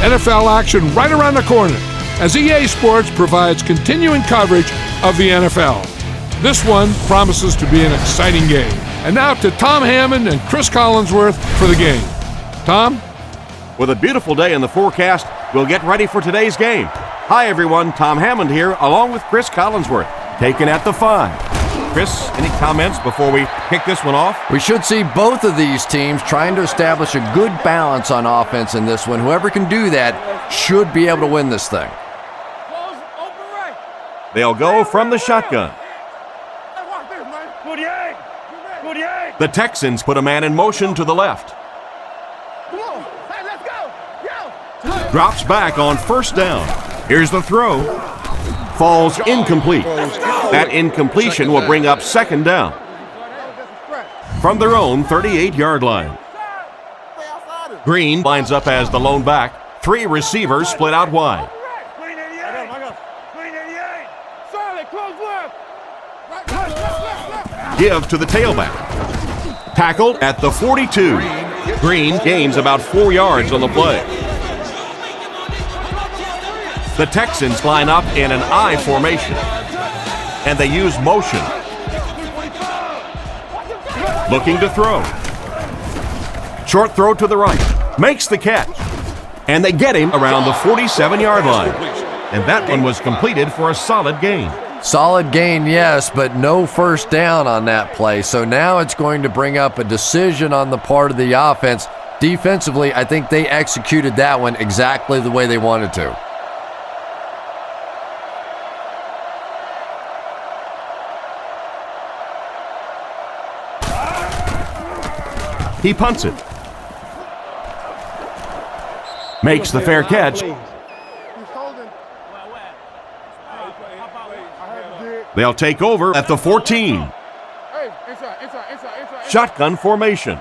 NFL action right around the corner as EA Sports provides continuing coverage of the NFL. This one promises to be an exciting game. And now to Tom Hammond and Chris Collinsworth for the game. Tom? With a beautiful day in the forecast, we'll get ready for today's game. Hi everyone, Tom Hammond here, along with Chris Collinsworth, taken at the 5. Chris, any comments before we kick this one off? We should see both of these teams trying to establish a good balance on offense in this one. Whoever can do that should be able to win this thing. They'll go from the shotgun. The Texans put a man in motion to the left. Drops back on first down. Here's the throw. Falls incomplete. That incompletion will bring up second down. From their own 38-yard line. Green lines up as the lone back. 3 receivers split out wide. Give to the tailback. Tackled at the 42. Green gains about 4 yards on the play. The Texans line up in an I formation, and they use motion. Looking to throw. Short throw to the right. Makes the catch. And they get him around the 47-yard line. And that one was completed for a solid gain. Solid gain, yes, but no first down on that play. So now it's going to bring up a decision on the part of the offense. Defensively, I think they executed that one exactly the way they wanted to. He punts it. Makes the fair catch. They'll take over at the 14. Shotgun formation.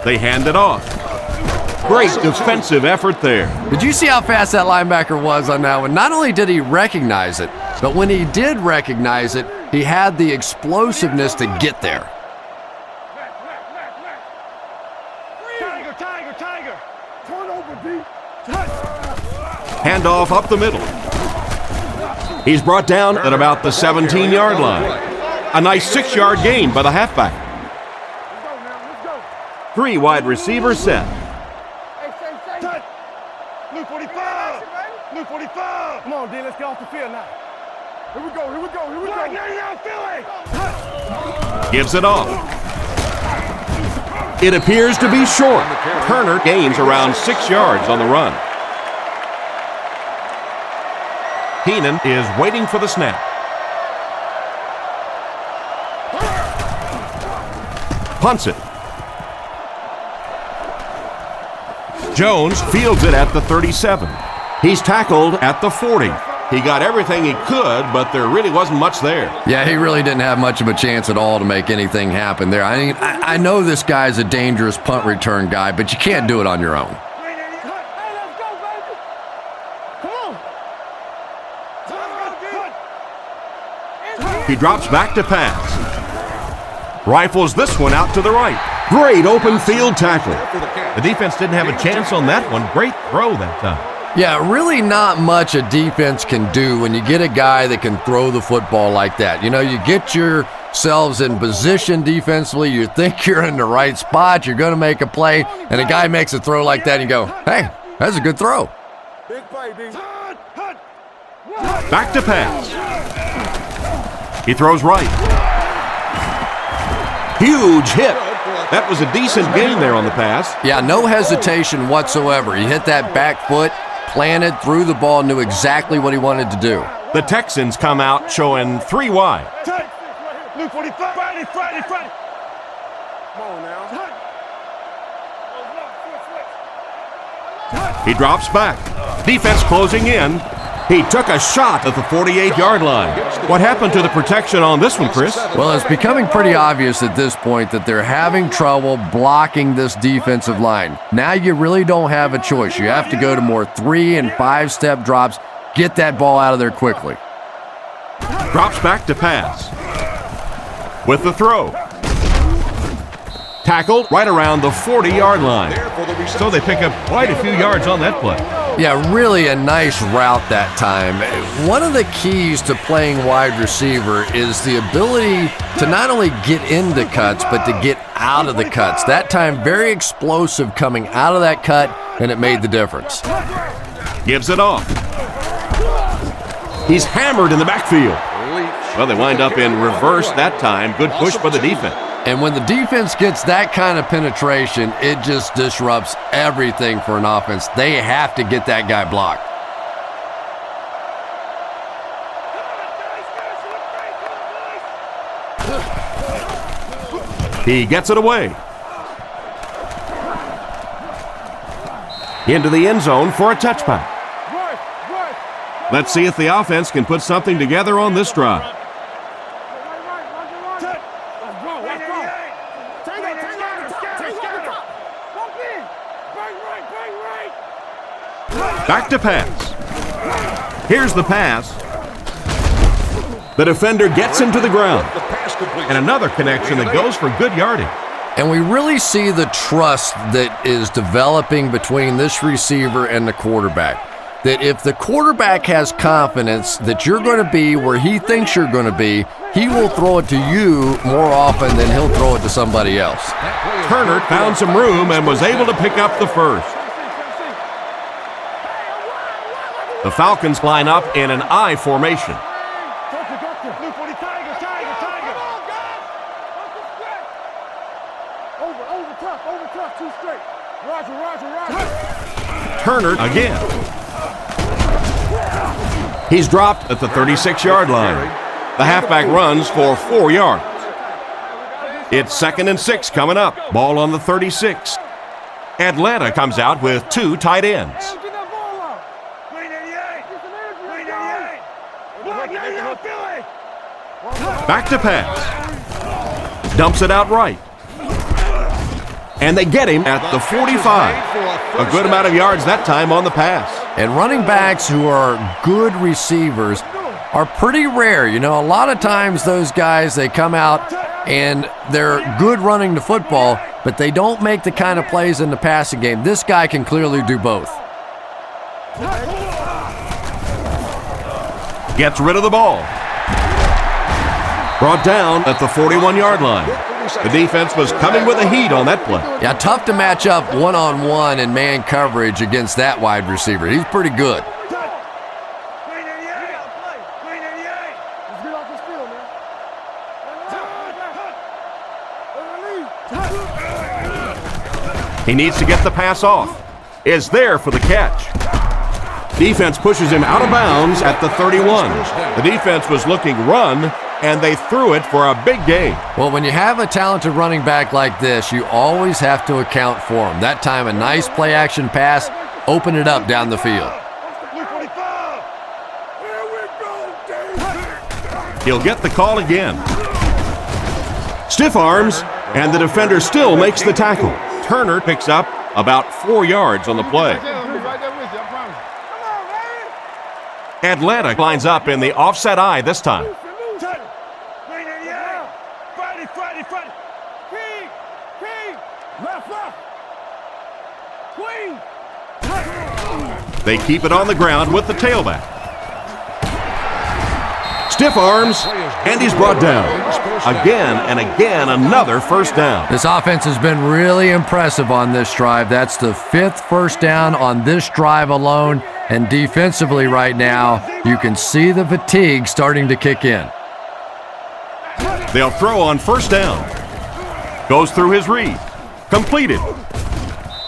They hand it off. Great defensive effort there. Did you see how fast that linebacker was on that one? Not only did he recognize it, but when he did recognize it, he had the explosiveness to get there. Handoff up the middle. He's brought down at about the 17-yard line. A nice 6-yard gain by the halfback. 3 wide receivers set. Blue 45! Blue 45! Come on, D, let's get off the field now. Here we go, here we go, here we go. 99 Philly! Gives it off. It appears to be short. Turner gains around 6 yards on the run. Keenan is waiting for the snap. Punts it. Jones fields it at the 37. He's tackled at the 40. He got everything he could, but there really wasn't much there. Yeah, he really didn't have much of a chance at all to make anything happen there. I mean, I know this guy's a dangerous punt return guy, but you can't do it on your own. He drops back to pass. Rifles this one out to the right. Great open field tackle. The defense didn't have a chance on that one. Great throw that time. Yeah, really not much a defense can do when you get a guy that can throw the football like that. You know, you get yourselves in position defensively, you think you're in the right spot, you're going to make a play, and a guy makes a throw like that and you go, hey, that's a good throw. Back to pass. He throws right. Huge hit. That was a decent gain there on the pass. Yeah, no hesitation whatsoever. He hit that back foot, planted, threw the ball, knew exactly what he wanted to do. The Texans come out showing 3 wide. Blue 45, Friday. Come on now. He drops back. Defense closing in. He took a shot at the 48-yard line. What happened to the protection on this one, Chris? Well, it's becoming pretty obvious at this point that they're having trouble blocking this defensive line. Now you really don't have a choice. You have to go to more 3- and 5-step drops. Get that ball out of there quickly. Drops back to pass. with the throw. Tackled right around the 40-yard line. So they pick up quite a few yards on that play. Yeah, really a nice route that time. One of the keys to playing wide receiver is the ability to not only get into cuts, but to get out of the cuts. That time, very explosive coming out of that cut, and it made the difference. Gives it off. He's hammered in the backfield. Well, they wind up in reverse that time. Good push for the defense. And when the defense gets that kind of penetration, it just disrupts everything for an offense. They have to get that guy blocked. He gets it away. Into the end zone for a touchback. Let's see if the offense can put something together on this drive. Back to pass. Here's the pass. The defender gets him to the ground. And another connection that goes for good yardage. And we really see the trust that is developing between this receiver and the quarterback. That if the quarterback has confidence that you're going to be where he thinks you're going to be, he will throw it to you more often than he'll throw it to somebody else. Turner found some room and was able to pick up the first. The Falcons line up in an I formation. Turner again. He's dropped at the 36-yard line. The halfback runs for 4 yards. It's 2nd and 6 coming up. Ball on the 36. Atlanta comes out with 2 tight ends. Back to pass. Dumps it out right. And they get him at the 45. A good amount of yards that time on the pass. And running backs who are good receivers are pretty rare. You know, a lot of times those guys, they come out and they're good running the football, but they don't make the kind of plays in the passing game. This guy can clearly do both. Gets rid of the ball. Brought down at the 41-yard line. The defense was coming with a heat on that play. Yeah, tough to match up one-on-one in man coverage against that wide receiver. He's pretty good. He needs to get the pass off. Is there for the catch. Defense pushes him out of bounds at the 31. The defense was looking run, and they threw it for a big gain. Well, when you have a talented running back like this, you always have to account for him. That time, a nice play-action pass, open it up down the field. He'll get the call again. Stiff arms, and the defender still makes the tackle. Turner picks up about 4 yards on the play. Atlanta lines up in the offset I this time. They keep it on the ground with the tailback. Stiff arms, and he's brought down. Again and again, another first down. This offense has been really impressive on this drive. That's the 5th first down on this drive alone. And defensively right now, you can see the fatigue starting to kick in. They'll throw on first down. Goes through his read. Completed.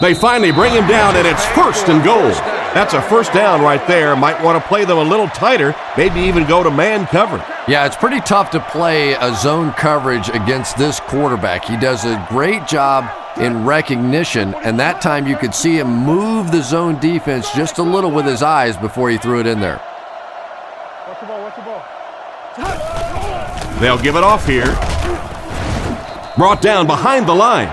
They finally bring him down, and it's 1st and goal. That's a first down right there. Might want to play them a little tighter, maybe even go to man coverage. Yeah, it's pretty tough to play a zone coverage against this quarterback. He does a great job in recognition, and that time you could see him move the zone defense just a little with his eyes before he threw it in there. Watch the ball, watch the ball. They'll give it off here. Brought down behind the line.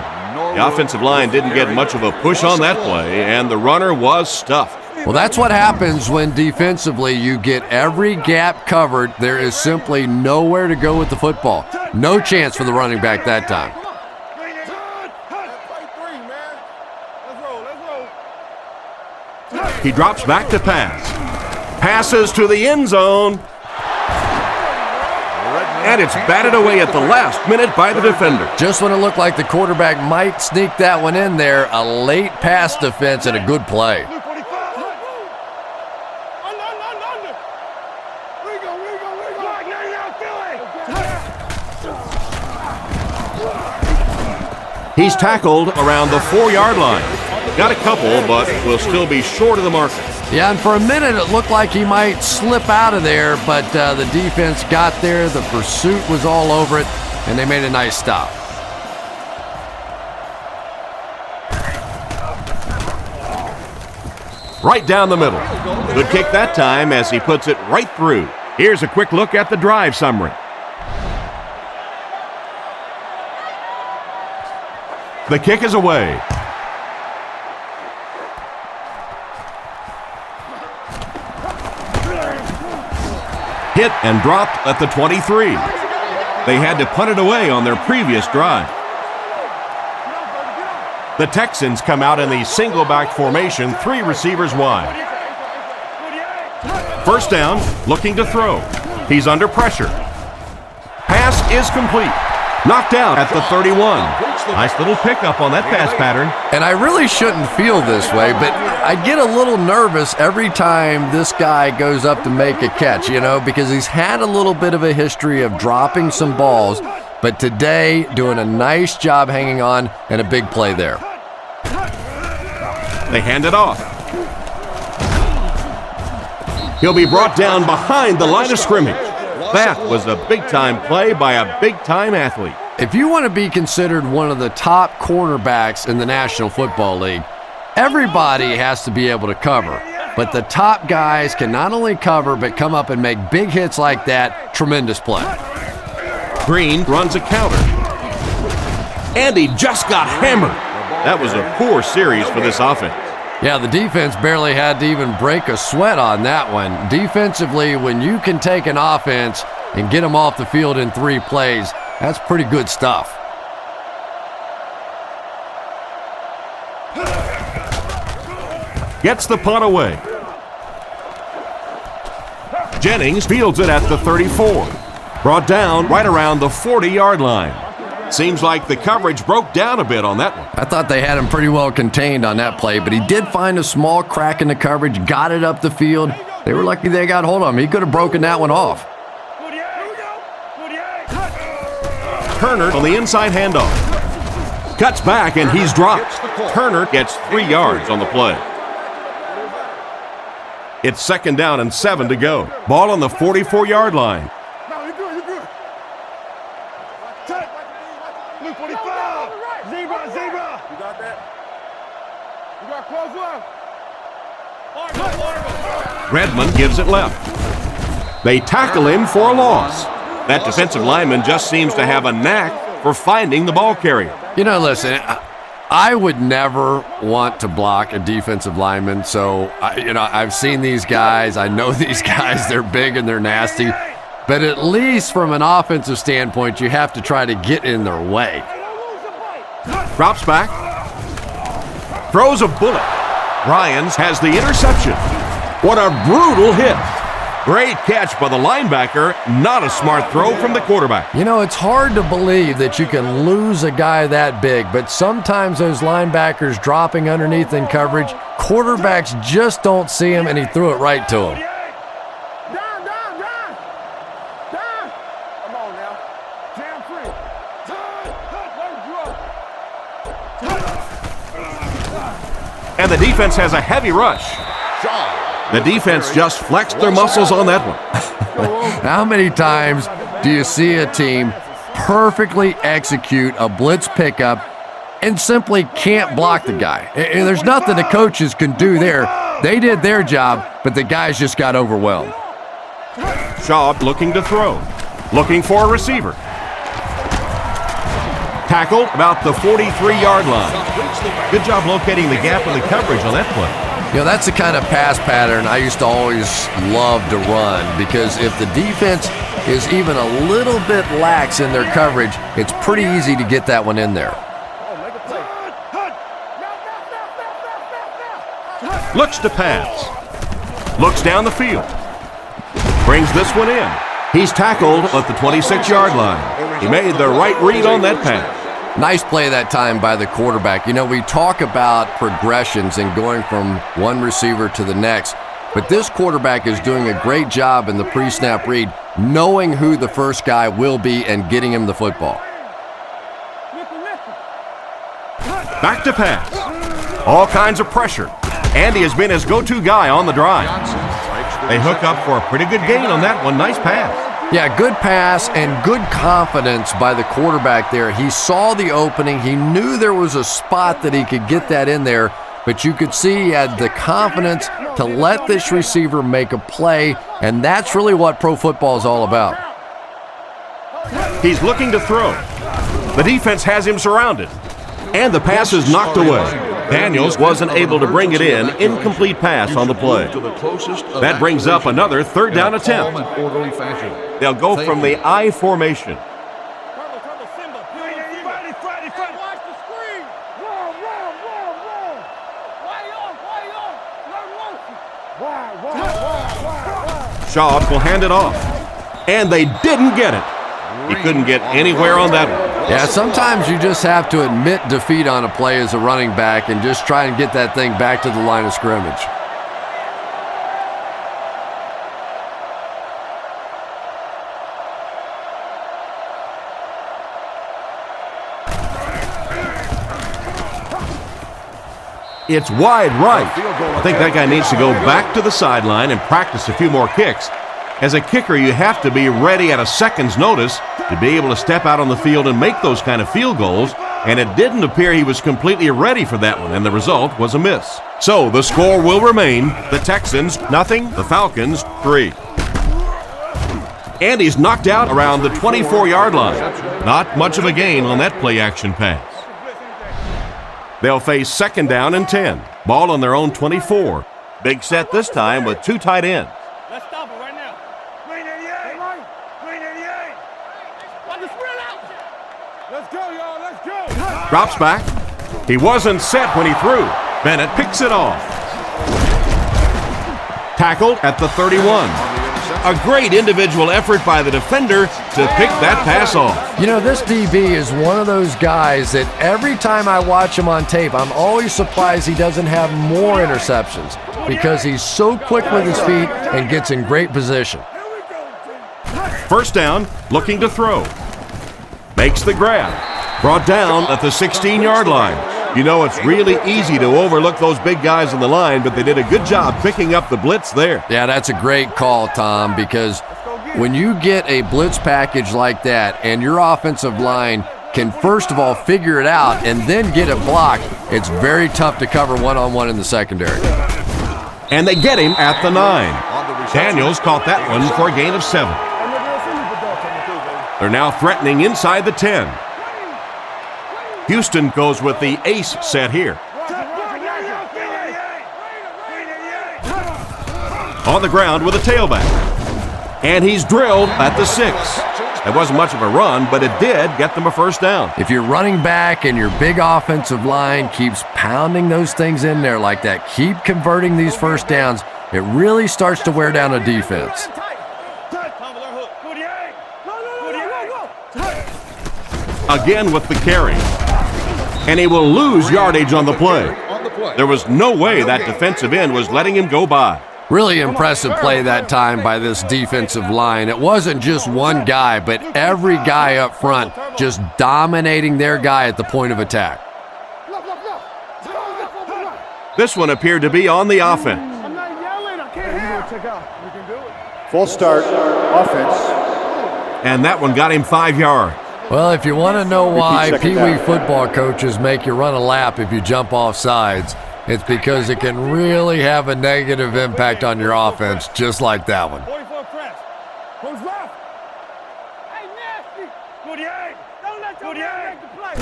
The offensive line didn't get much of a push on that play, and the runner was stuffed. Well, that's what happens when defensively you get every gap covered. There is simply nowhere to go with the football. No chance for the running back that time. He drops back to pass. Passes to the end zone. And it's batted away at the last minute by the defender. Just when it looked like the quarterback might sneak that one in there, a late pass defense and a good play. He's tackled around the 4-yard line. Got a couple, but will still be short of the marker. Yeah, and for a minute it looked like he might slip out of there, but the defense got there, the pursuit was all over it, and they made a nice stop. Right down the middle. Good kick that time as he puts it right through. Here's a quick look at the drive summary. The kick is away. Hit and dropped at the 23. They had to punt it away on their previous drive. The Texans come out in the single back formation, 3 receivers wide. First down, looking to throw. He's under pressure. Pass is complete. Knocked out at the 31. Nice little pickup on that pass pattern. And I really shouldn't feel this way, but I get a little nervous every time this guy goes up to make a catch, because he's had a little bit of a history of dropping some balls, but today doing a nice job hanging on and a big play there. They hand it off. He'll be brought down behind the line of scrimmage. That was a big-time play by a big-time athlete. If you want to be considered one of the top cornerbacks in the National Football League, everybody has to be able to cover. But the top guys can not only cover, but come up and make big hits like that. Tremendous play. Green runs a counter. And he just got hammered. That was a poor series for this offense. Yeah, the defense barely had to even break a sweat on that one. Defensively, when you can take an offense and get them off the field in 3 plays, that's pretty good stuff. Gets the punt away. Jennings fields it at the 34. Brought down right around the 40-yard line. Seems like the coverage broke down a bit on that one. I thought they had him pretty well contained on that play, but he did find a small crack in the coverage, got it up the field. They were lucky they got hold of him. He could have broken that one off. Turner on the inside handoff. Cuts back and he's dropped. Turner gets 3 yards on the play. It's 2nd down and 7 to go. Ball on the 44-yard line. No, you're good, you're good. Luke 45. Zebra. You got that? You got close one. Redmond gives it left. They tackle him for a loss. That defensive lineman just seems to have a knack for finding the ball carrier. Listen, I would never want to block a defensive lineman, so, I've seen these guys. I know these guys. They're big and they're nasty. But at least from an offensive standpoint, you have to try to get in their way. Drops back. Throws a bullet. Ryans has the interception. What a brutal hit. Great catch by the linebacker. Not a smart throw from the quarterback. It's hard to believe that you can lose a guy that big, but sometimes those linebackers dropping underneath in coverage, quarterbacks just don't see him, and he threw it right to him. Down. Come on now. Jam free. And the defense has a heavy rush. The defense just flexed their muscles on that one. How many times do you see a team perfectly execute a blitz pickup and simply can't block the guy? And there's nothing the coaches can do there. They did their job, but the guys just got overwhelmed. Shaw looking to throw. Looking for a receiver. Tackled about the 43-yard line. Good job locating the gap in the coverage on that play. That's the kind of pass pattern I used to always love to run, because if the defense is even a little bit lax in their coverage, it's pretty easy to get that one in there. Looks to pass. Looks down the field. Brings this one in. He's tackled at the 26-yard line. He made the right read on that pass. Nice play that time by the quarterback. You know, we talk about progressions and going from one receiver to the next, but this quarterback is doing a great job in the pre-snap read, knowing who the first guy will be and getting him the football. Back to pass. All kinds of pressure. Andy has been his go-to guy on the drive. They hook up for a pretty good gain on that one. Nice pass. Yeah, good pass and good confidence by the quarterback there. He saw the opening. He knew there was a spot that he could get that in there, but you could see he had the confidence to let this receiver make a play, and that's really what pro football is all about. He's looking to throw. The defense has him surrounded, and the pass is knocked away. Daniels wasn't able to bring it in. Incomplete pass on the play. That brings up another third down attempt. They'll go from the I formation. Shaw will hand it off. And they didn't get it. He couldn't get anywhere on that one. Yeah, sometimes you just have to admit defeat on a play as a running back and just try and get that thing back to the line of scrimmage. It's wide right. I think that guy needs to go back to the sideline and practice a few more kicks. As a kicker, you have to be ready at a second's notice to be able to step out on the field and make those kind of field goals, and it didn't appear he was completely ready for that one, and the result was a miss. So the score will remain the Texans 0, the Falcons 3. And he's knocked out around the 24-yard line. Not much of a gain on that play-action pass. They'll face 2nd down and 10. Ball on their own 24. Big set this time with 2 tight ends. Let's stop it right now. Green 88. Green 88. Let's go, y'all. Let's go. Drops back. He wasn't set when he threw. Bennett picks it off. Tackled at the 31. A great individual effort by the defender to pick that pass off. You know, this DB is one of those guys that every time I watch him on tape, I'm always surprised he doesn't have more interceptions because he's so quick with his feet and gets in great position. First down, looking to throw. Makes the grab. Brought down at the 16-yard line. You know, it's really easy to overlook those big guys on the line, but they did a good job picking up the blitz there. Yeah, that's a great call, Tom, because when you get a blitz package like that and your offensive line can first of all figure it out and then get it blocked, it's very tough to cover one-on-one in the secondary. And they get him at the 9. Daniels caught that one for a gain of 7. They're now threatening inside the 10. Houston goes with the ace set here. On the ground with a tailback. And he's drilled at the 6. It wasn't much of a run, but it did get them a first down. If you're running back and your big offensive line keeps pounding those things in there like that, keep converting these first downs, it really starts to wear down a defense. Again with the carry. And he will lose yardage on the play. There was no way that defensive end was letting him go by. Really impressive play that time by this defensive line. It wasn't just one guy, but every guy up front just dominating their guy at the point of attack. This one appeared to be on the offense. Full start, offense. And that one got him 5 yards. Well, if you want to know why Pee Wee football coaches make you run a lap if you jump off sides, it's because it can really have a negative impact on your offense, just like that one. 44 press. Who's left? Hey, nasty. 48. Don't let your man make the play.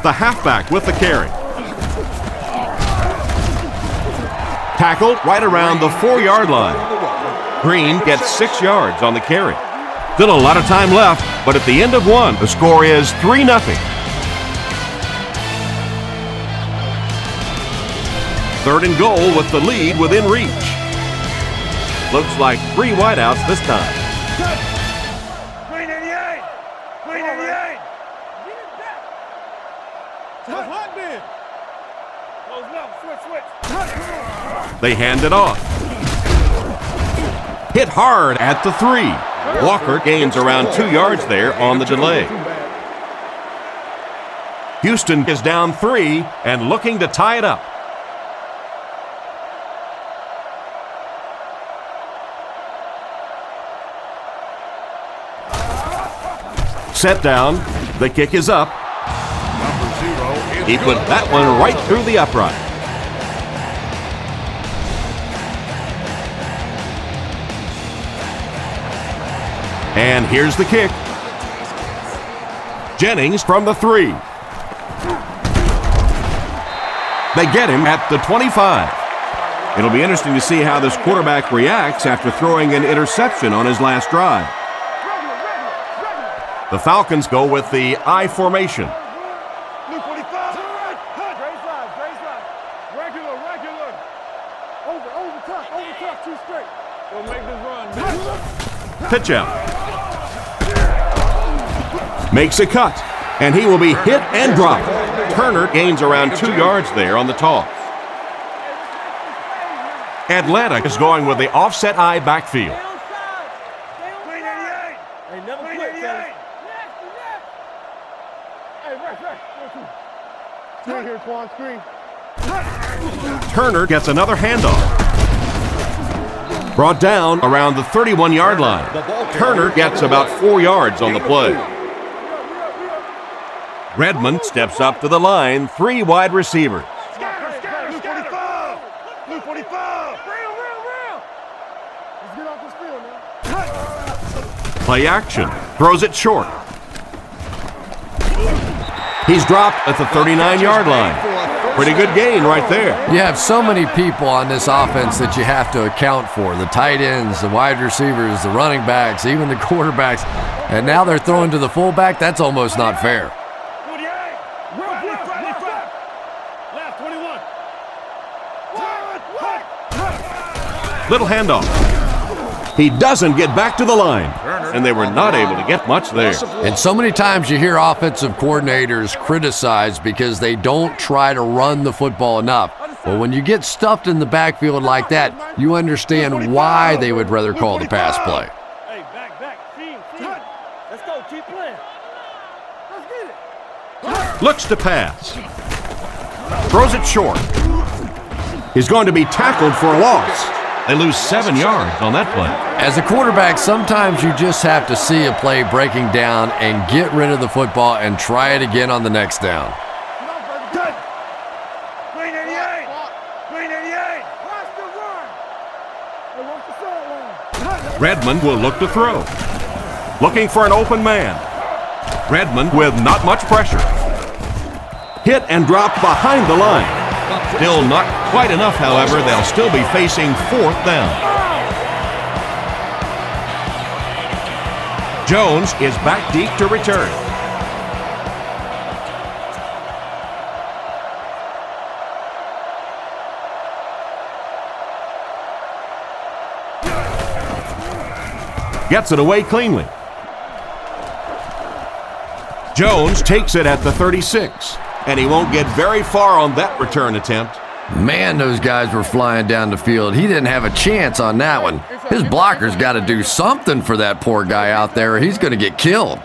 The halfback with the carry. Tackled right around the 4-yard line. Green gets 6 yards on the carry. Still a lot of time left, but at the end of one, the score is 3-0. Third and goal with the lead within reach. Looks like 3 wideouts this time. 388! 388! Get it back! Tough hot man! Close left, switch. They hand it off. Hit hard at the 3. Walker gains around 2 yards there on the delay. Houston is down 3 and looking to tie it up. Set down. The kick is up. He put that one right through the upright. And here's the kick. Jennings from the 3. They get him at the 25. It'll be interesting to see how this quarterback reacts after throwing an interception on his last drive. The Falcons go with the I formation. Blue 45. Great slide. Regular. Over top, 2 straight. Don't make this run, man. Pitch out. Makes a cut, and he will be hit and dropped. Turner gains around 2 yards there on the toss. Atlanta is going with the offset I backfield. 388! Hey, never quit, fellas. Hey, here, Quan, screen. Turner gets another handoff. Brought down around the 31-yard line. Turner gets about 4 yards on the play. Redmond steps up to the line, 3 wide receivers. Blue 45! Real! Let's get off this field, man. Play action. Throws it short. He's dropped at the 39-yard line. Pretty good gain right there. You have so many people on this offense that you have to account for. The tight ends, the wide receivers, the running backs, even the quarterbacks. And now they're throwing to the fullback. That's almost not fair. 48! Left, 21. Little handoff. He doesn't get back to the line, and they were not able to get much there. And so many times you hear offensive coordinators criticized because they don't try to run the football enough. Well, when you get stuffed in the backfield like that, you understand why they would rather call the pass play. Hey, back. Team. Let's go, keep playing. Let's get it. Looks to pass. Throws it short. He's going to be tackled for a loss. They lose 7 yards on that play. As a quarterback, sometimes you just have to see a play breaking down and get rid of the football and try it again on the next down. Good. 388! 388! Watch the run! Hey, watch the sideline. Redmond will look to throw. Looking for an open man. Redmond with not much pressure. Hit and dropped behind the line. Still not quite enough, however. They'll still be facing 4th down. Jones is back deep to return. Gets it away cleanly. Jones takes it at the 36. And he won't get very far on that return attempt. Man, those guys were flying down the field. He didn't have a chance on that one. His blocker's got to do something for that poor guy out there, or he's going to get killed.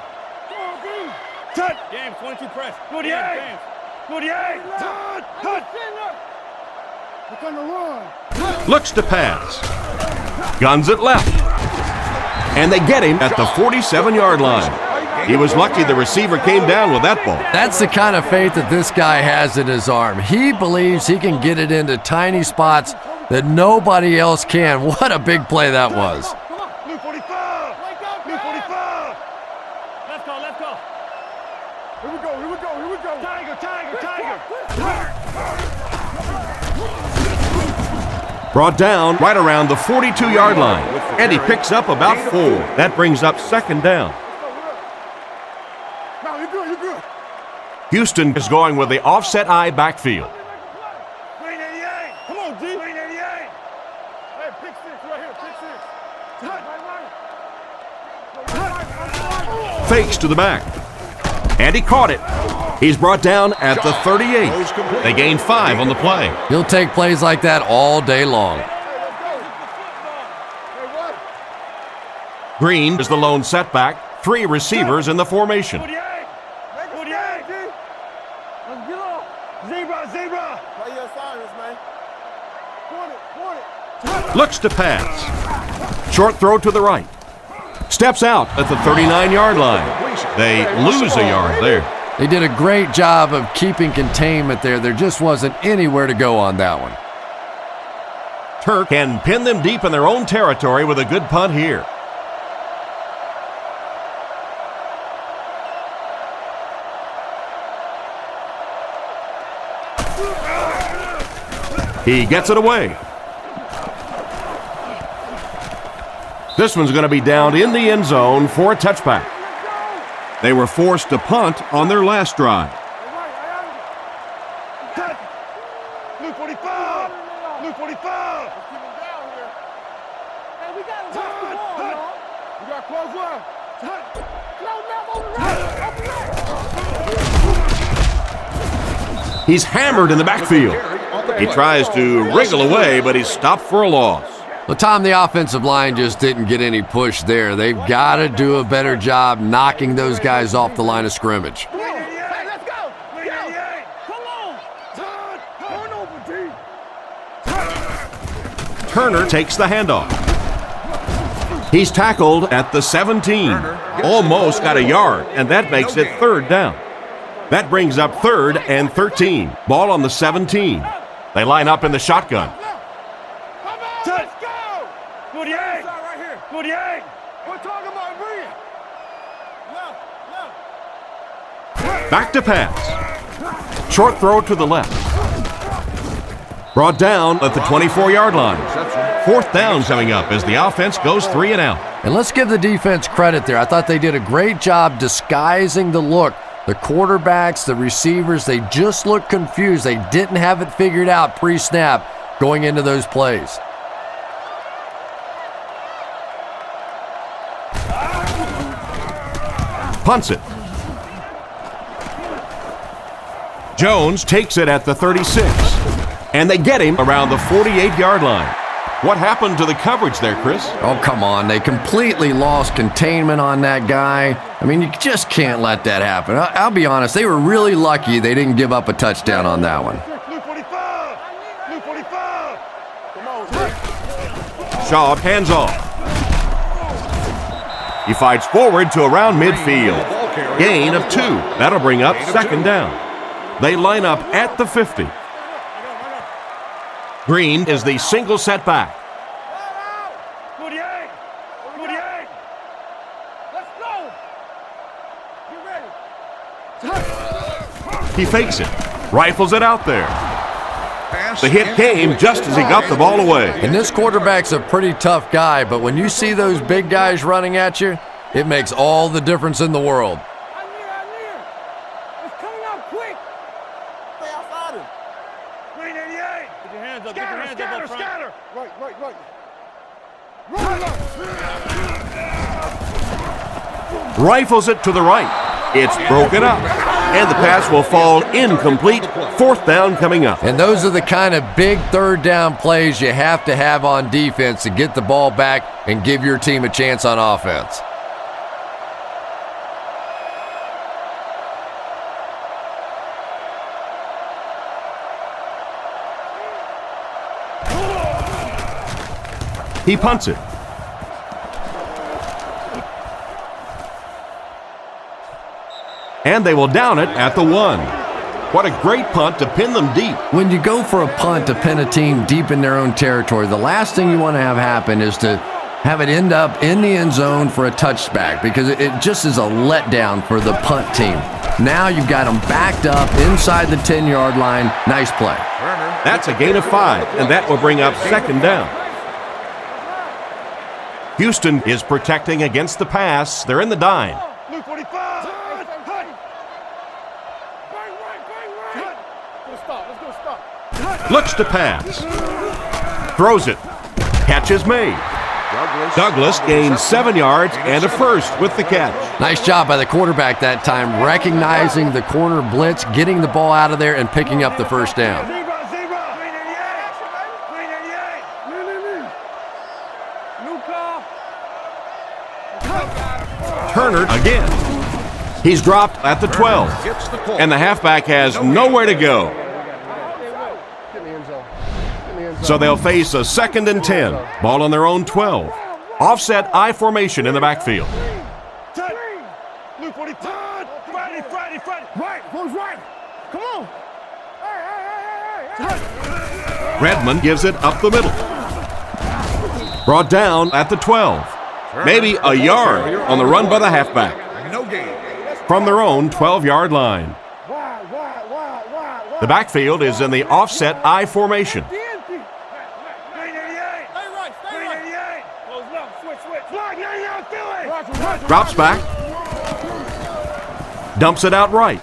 James, 22 press. 48! 48! Look on the run. Looks to pass. Guns it left. And they get him at the 47-yard line. He was lucky the receiver came down with that ball. That's the kind of faith that this guy has in his arm. He believes he can get it into tiny spots that nobody else can. What a big play that was. Blue 45! Blue 45! Let's go. Here we go. Tiger. Brought down right around the 42-yard line. And he picks up about 4. That brings up second down. No, you're good, you're good. Houston is going with the offset eye backfield. Green 88. Come on, G. Green 88. Hey, pick 6 right here, pick 6. Fakes to the back. And he caught it. He's brought down at the 38. They gain 5 on the play. He'll take plays like that all day long. Green is the lone setback. 3 receivers in the formation. 48. 48, G. Let's get off. Zebra, zebra. Play your assignments, man. Point it. Looks to pass. Short throw to the right. Steps out at the 39-yard line. They lose a yard there. They did a great job of keeping containment there. There just wasn't anywhere to go on that one. Turk can pin them deep in their own territory with a good punt here. He gets it away. This one's going to be down in the end zone for a touchback. They were forced to punt on their last drive. Blue 45. Blue 45. Let's keep him down here. Hey, we got to watch the ball, y'all. We got close one. He's hammered in the backfield. He tries to wriggle away, but he's stopped for a loss. Well, Tom, the offensive line just didn't get any push there. They've got to do a better job knocking those guys off the line of scrimmage. Hey, let's go. 88. Come on. Turn over, T. Turner takes the handoff. He's tackled at the 17. Almost got a yard, and that makes it third down. That brings up 3rd and 13. Ball on the 17. They line up in the shotgun. Let's go. 48. Right here. 48. We're talking about bring it. Left. Back to pass. Short throw to the left. Brought down at the 24-yard line. 4th down coming up as the offense goes 3 and out. And let's give the defense credit there. I thought they did a great job disguising the look. The quarterbacks, the receivers, they just looked confused. They didn't have it figured out pre-snap going into those plays. Punts it. Jones takes it at the 36. And they get him around the 48-yard line. What happened to the coverage there, Chris? Oh, come on. They completely lost containment on that guy. I mean, you just can't let that happen. I'll be honest. They were really lucky they didn't give up a touchdown on that one. Blue 45. Blue 45. Come on, Shaw hands off. He fights forward to around midfield. Gain of 2. That'll bring up 2nd down. They line up at the 50. Green is the single setback. 48. 48. Let's go. You ready? He fakes it. Rifles it out there. The hit came just as he got the ball away. And this quarterback's a pretty tough guy, but when you see those big guys running at you, it makes all the difference in the world. I'm near. It's coming out quick. Stay outside him. Green 88. Put your hands up. Scatter. Right. Rifles it to the right. It's broken up. And the pass will fall incomplete. 4th down coming up. And those are the kind of big 3rd down plays you have to have on defense to get the ball back and give your team a chance on offense. He punts it. And they will down it at the 1. What a great punt to pin them deep. When you go for a punt to pin a team deep in their own territory, the last thing you want to have happen is to have it end up in the end zone for a touchback, because it just is a letdown for the punt team. Now you've got them backed up inside the 10-yard line. Nice play. That's a gain of 5, and that will bring up second down. Houston is protecting against the pass. They're in the dime. Luke 45. Hut. Bang right. Let's go stop. Looks to pass. Throws it. Catch is made. Douglas gains 7 yards and a first with the catch. Nice job by the quarterback that time, recognizing the corner blitz, getting the ball out of there, and picking up the first down. Zebra. 388. Turner again. He's dropped at the 12, and the halfback has nowhere to go. So they'll face a 2nd and 10. Ball on their own 12. Offset I formation in the backfield. Luke 45. Friday. Right. Goes right. Come on. Hey. Redmond gives it up the middle. Brought down at the 12. Maybe a yard on the run by the halfback. From their own 12-yard line. The backfield is in the offset I formation. Drops back. Dumps it out right.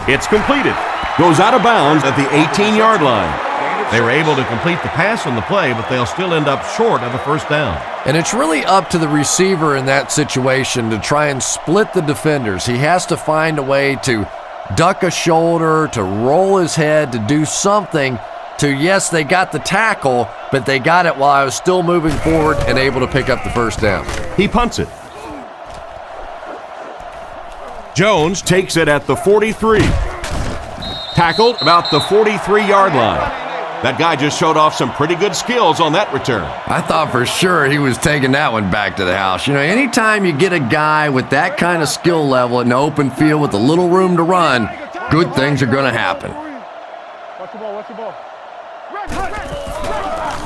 It's completed. Goes out of bounds at the 18-yard line. They were able to complete the pass on the play, but they'll still end up short of the first down. And it's really up to the receiver in that situation to try and split the defenders. He has to find a way to duck a shoulder, to roll his head, to do something to, yes, they got the tackle, but they got it while I was still moving forward and able to pick up the first down. He punts it. Jones takes it at the 43. Tackled about the 43-yard line. That guy just showed off some pretty good skills on that return. I thought for sure he was taking that one back to the house. You know, anytime you get a guy with that kind of skill level in the open field with a little room to run, good things are going to happen. Watch the ball.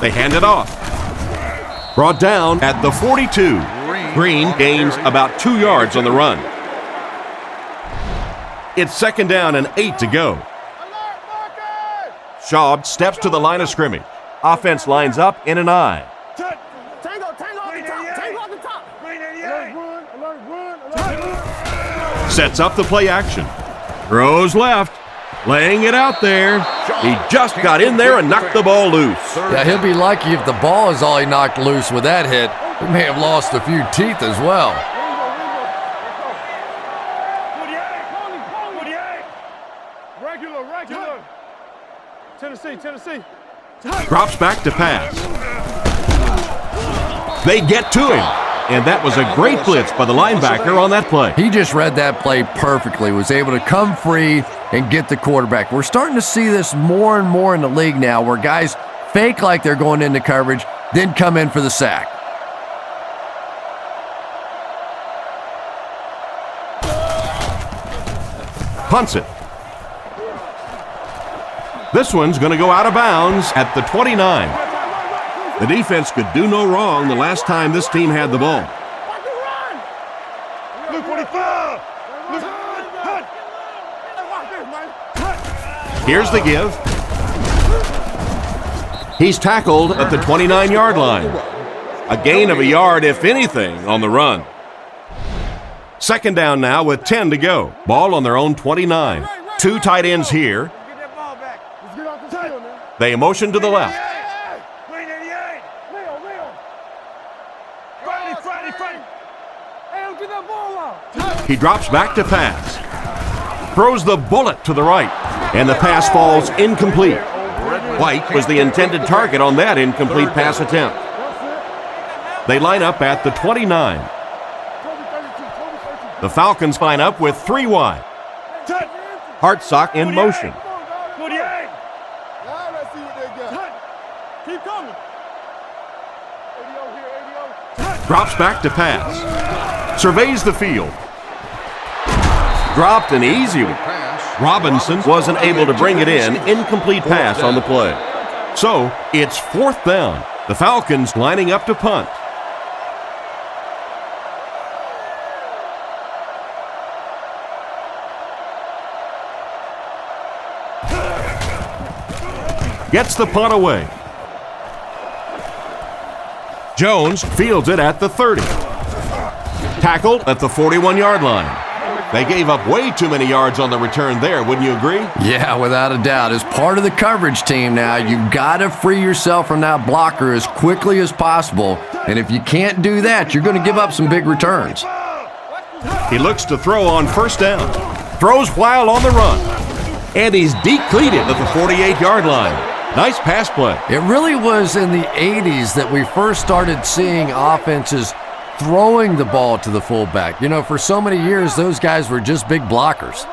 They hand it off. Brought down at the 42. Green gains about 2 yards on the run. It's 2nd down and 8 to go. Shaw steps to the line of scrimmage. Offense lines up in an I. Tango at the top. Run. Sets up the play action. Throws left. Laying it out there. He just got in there and knocked the ball loose. Yeah, he'll be lucky if the ball is all he knocked loose with that hit. He may have lost a few teeth as well. 48. Regular. Tennessee. Drops back to pass. They get to him. And that was a great blitz by the linebacker on that play. He just read that play perfectly, was able to come free and get the quarterback. We're starting to see this more and more in the league now, where guys fake like they're going into coverage, then come in for the sack. Punts it. This one's going to go out of bounds at the 29. The defense could do no wrong the last time this team had the ball. Luke 45. Here's the give. He's tackled at the 29-yard line. A gain of a yard, if anything, on the run. 2nd down now with 10 to go. Ball on their own 29. 2 tight ends here. They motion to the left. He drops back to pass. Throws the bullet to the right. And the pass falls incomplete. White was the intended target on that incomplete pass attempt. They line up at the 29. The Falcons line up with 3 wide. Hartsock in motion. Drops back to pass. Surveys the field. Dropped an easy one. Robinson wasn't able to bring it in. Incomplete pass on the play. So it's 4th down. The Falcons lining up to punt. gets the punt away. Jones fields it at the 30. Tackled at the 41-yard line. They gave up way too many yards on the return there, wouldn't you agree? Yeah, without a doubt. As part of the coverage team now, you've got to free yourself from that blocker as quickly as possible. And if you can't do that, you're going to give up some big returns. He looks to throw on first down. Throws while on the run. And he's depleted at the 48-yard line. Nice pass play. It really was in the 80s that we first started seeing offenses throwing the ball to the fullback. You know, for so many years, those guys were just big blockers.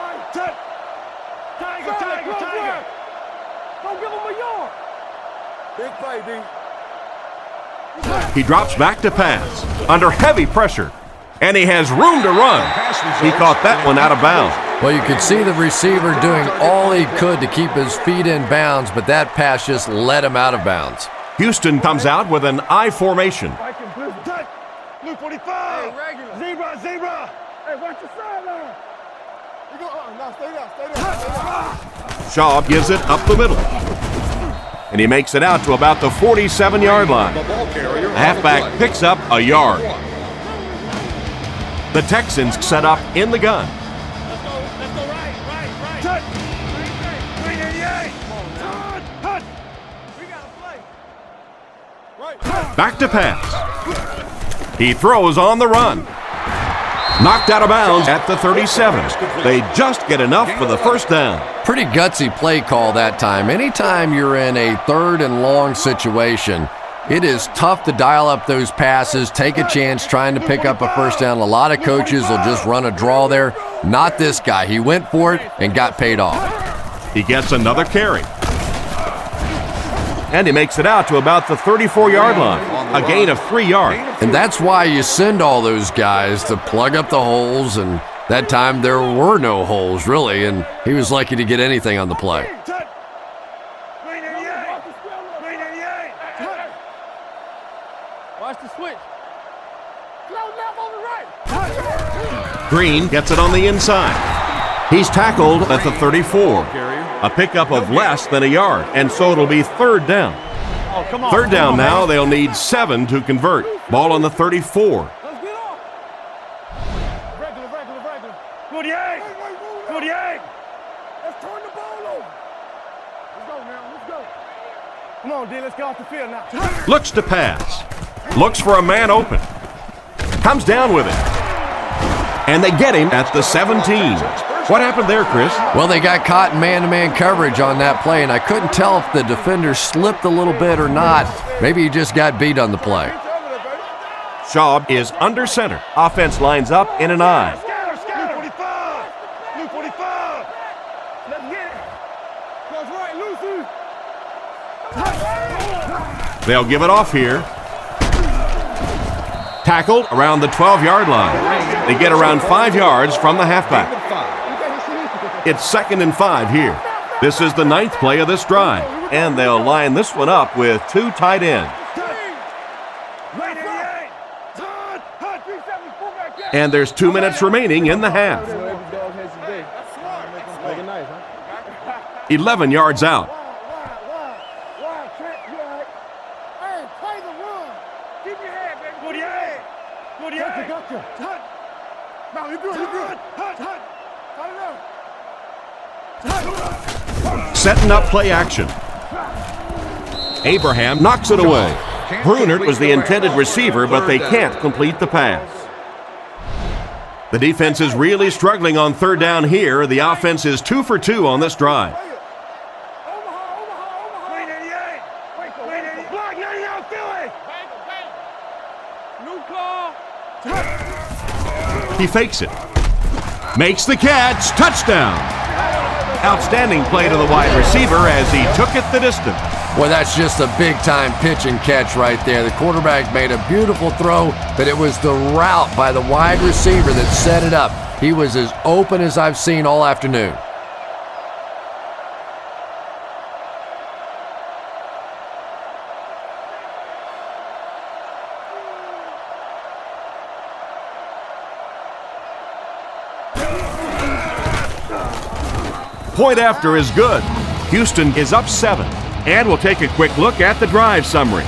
He drops back to pass under heavy pressure, and he has room to run. He caught that one out of bounds. Well, you could see the receiver doing all he could to keep his feet in bounds, but that pass just let him out of bounds. Houston comes out with an I formation. Blue 45. Hey, zebra. Hey, watch your sideline. You go, no, stay there. Shaw gives it up the middle. And he makes it out to about the 47-yard line. The halfback picks up a yard. The Texans set up in the gun. Let's go right. Touch. 388. Touch. We got to play. Right. Back to pass. He throws on the run. Knocked out of bounds at the 37. They just get enough for the first down. Pretty gutsy play call that time. Anytime you're in a 3rd and long situation, it is tough to dial up those passes, take a chance trying to pick up a first down. A lot of coaches will just run a draw there. Not this guy. He went for it and got paid off. He gets another carry. And he makes it out to about the 34-yard line, a gain of 3 yards. And that's why you send all those guys to plug up the holes, and that time there were no holes, really, and he was lucky to get anything on the play. Watch the switch. Left on the right. Green gets it on the inside. He's tackled at the 34. A pickup of less than a yard, and so it'll be 3rd down. Oh, come on. 3rd down now, they'll need 7 to convert. Ball on the 34. Let's get off. Regular. 48. 48. Let's turn the ball over. Let's go now. Let's go. Come on, D. Let's get off the field now. Looks to pass. Looks for a man open. Comes down with it. And they get him at the 17. What happened there, Chris? Well, they got caught in man-to-man coverage on that play, and I couldn't tell if the defender slipped a little bit or not. Maybe he just got beat on the play. Shaw is under center. Offense lines up in an I. Blue 45. Blue 45. Let's get it. Goes right, Lucy. They'll give it off here. Tackled around the 12-yard line. They get around 5 yards from the halfback. It's 2nd and 5 here. This is the 9th play of this drive, and they'll line this one up with 2 tight ends. And there's 2 minutes remaining in the half. 11 yards out. Setting up play action. Abraham knocks it away. Brunert was the intended receiver, but they can't complete the pass. The defense is really struggling on 3rd down here. The offense is 2 for 2 on this drive. He fakes it. Makes the catch. Touchdown. Outstanding play to the wide receiver as he took it the distance. Well, that's just a big-time pitch and catch right there. The quarterback made a beautiful throw, but it was the route by the wide receiver that set it up. He was as open as I've seen all afternoon. Point after is good. Houston is up 7. And we'll take a quick look at the drive summary.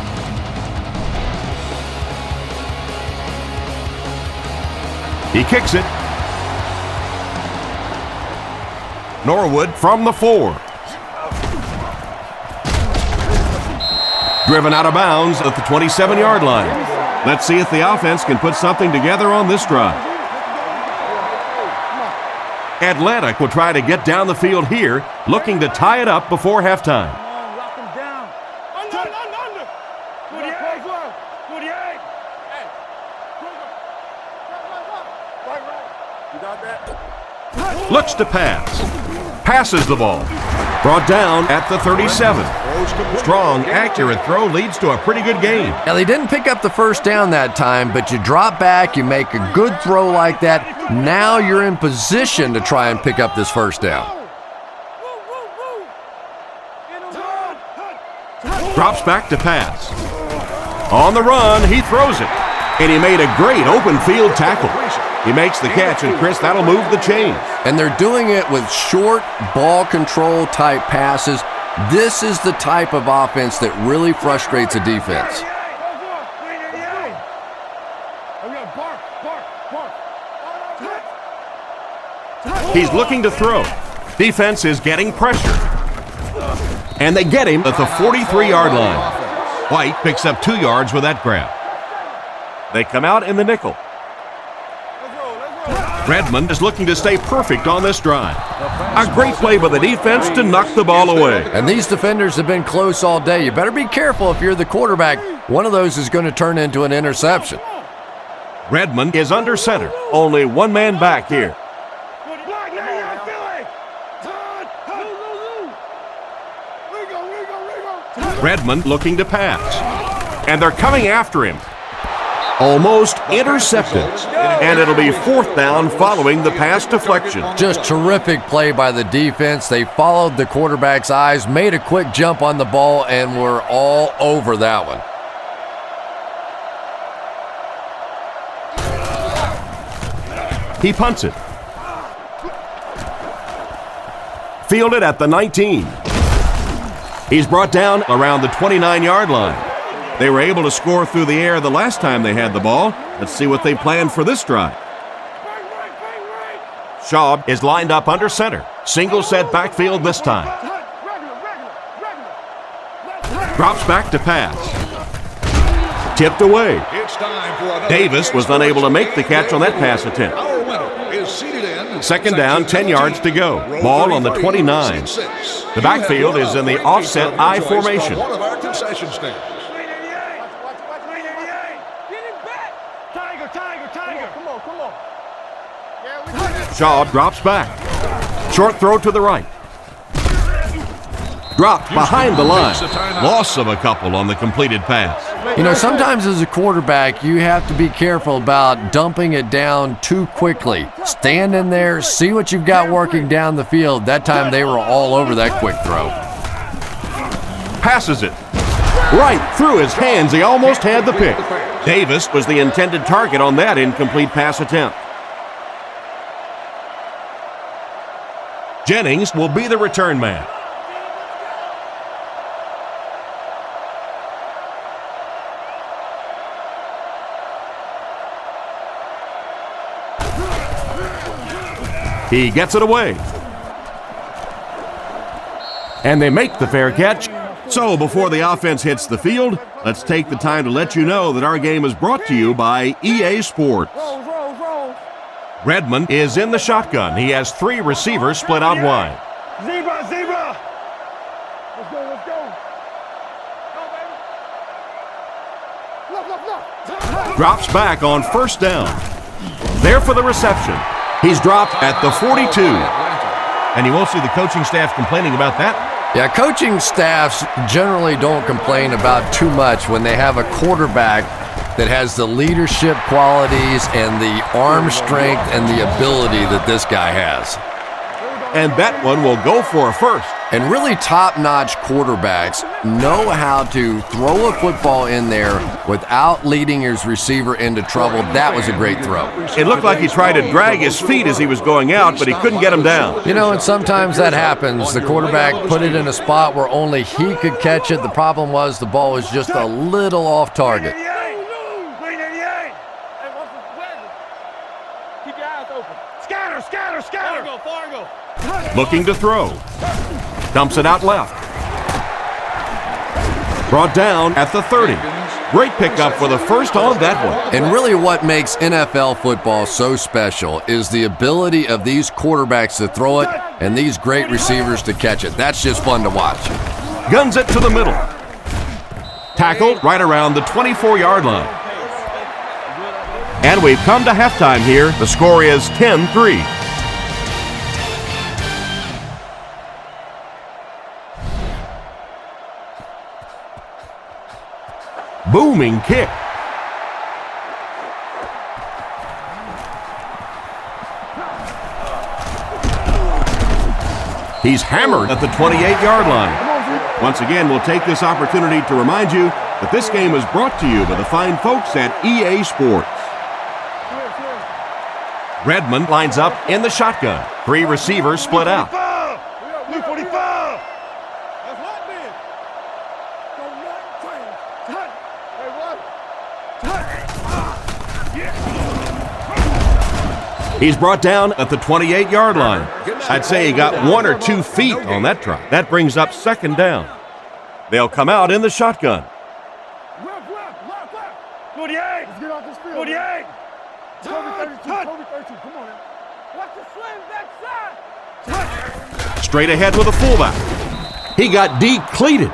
He kicks it. Norwood from the 4. Driven out of bounds at the 27-yard line. Let's see if the offense can put something together on this drive. Atlanta will try to get down the field here, looking to tie it up before halftime. Lock him down. Under. 48. 48. You got that? Looks to pass. Passes the ball. Brought down at the 37. Strong, accurate throw leads to a pretty good game. Now, they didn't pick up the first down that time, but you drop back, you make a good throw like that. Now you're in position to try and pick up this first down. Drops back to pass. On the run, he throws it. And he made a great open field tackle. He makes the catch, and Chris, that'll move the chains. And they're doing it with short ball control type passes. This is the type of offense that really frustrates a defense. He's looking to throw. Defense is getting pressure. And they get him at the 43-yard line. White picks up 2 yards with that grab. They come out in the nickel. Redmond is looking to stay perfect on this drive. A great play by the defense to knock the ball away. And these defenders have been close all day. You better be careful if you're the quarterback. One of those is going to turn into an interception. Redmond is under center. Only one man back here. Redmond looking to pass. And they're coming after him. Almost intercepted. And it'll be 4th down following the pass deflection. Just terrific play by the defense. They followed the quarterback's eyes, made a quick jump on the ball, and were all over that one. He punts it. Fielded at the 19. He's brought down around the 29-yard line. They were able to score through the air the last time they had the ball. Let's see what they planned for this drive. Shaw is lined up under center. Single set backfield this time. Drops back to pass. Tipped away. Davis was unable to make the catch on that pass attempt. 2nd down, 10 yards to go. Ball on the 29. The backfield is in the offset I formation. Shaw drops back. Short throw to the right. Dropped behind the line. Loss of a couple on the completed pass. You know, sometimes as a quarterback, you have to be careful about dumping it down too quickly. Stand in there, see what you've got working down the field. That time they were all over that quick throw. Passes it. Right through his hands. He almost had the pick. Davis was the intended target on that incomplete pass attempt. Jennings will be the return man. He gets it away. And they make the fair catch. So before the offense hits the field, let's take the time to let you know that our game is brought to you by EA Sports. Redmond is in the shotgun. He has 3 receivers split out wide. Zebra! Let's go. Look. Drops back on 1st down. There for the reception. He's dropped at the 42. And you won't see the coaching staff complaining about that. Yeah, coaching staffs generally don't complain about too much when they have a quarterback that has the leadership qualities and the arm strength and the ability that this guy has. and that one will go for a first. And really top-notch quarterbacks know how to throw a football in there without leading his receiver into trouble. That was a great throw. It looked like he tried to drag his feet as he was going out, but he couldn't get him down. You know, and sometimes that happens. The quarterback put it in a spot where only he could catch it. The problem was the ball was just a little off target. Looking to throw. Dumps it out left. Brought down at the 30. Great pickup for the first on that one. And really what makes NFL football so special is the ability of these quarterbacks to throw it and these great receivers to catch it. That's just fun to watch. Guns it to the middle. Tackled right around the 24-yard line. And we've come to halftime here. The score is 10-3. Booming kick. He's hammered at the 28-yard line. Once again, we'll take this opportunity to remind you that this game is brought to you by the fine folks at EA Sports. Redmond lines up in the shotgun. 3 receivers split out. He's brought down at the 28-yard line. I'd say he got 1 or 2 feet on that try. That brings up second down. They'll come out in the shotgun. Straight ahead with a fullback. He got decleated,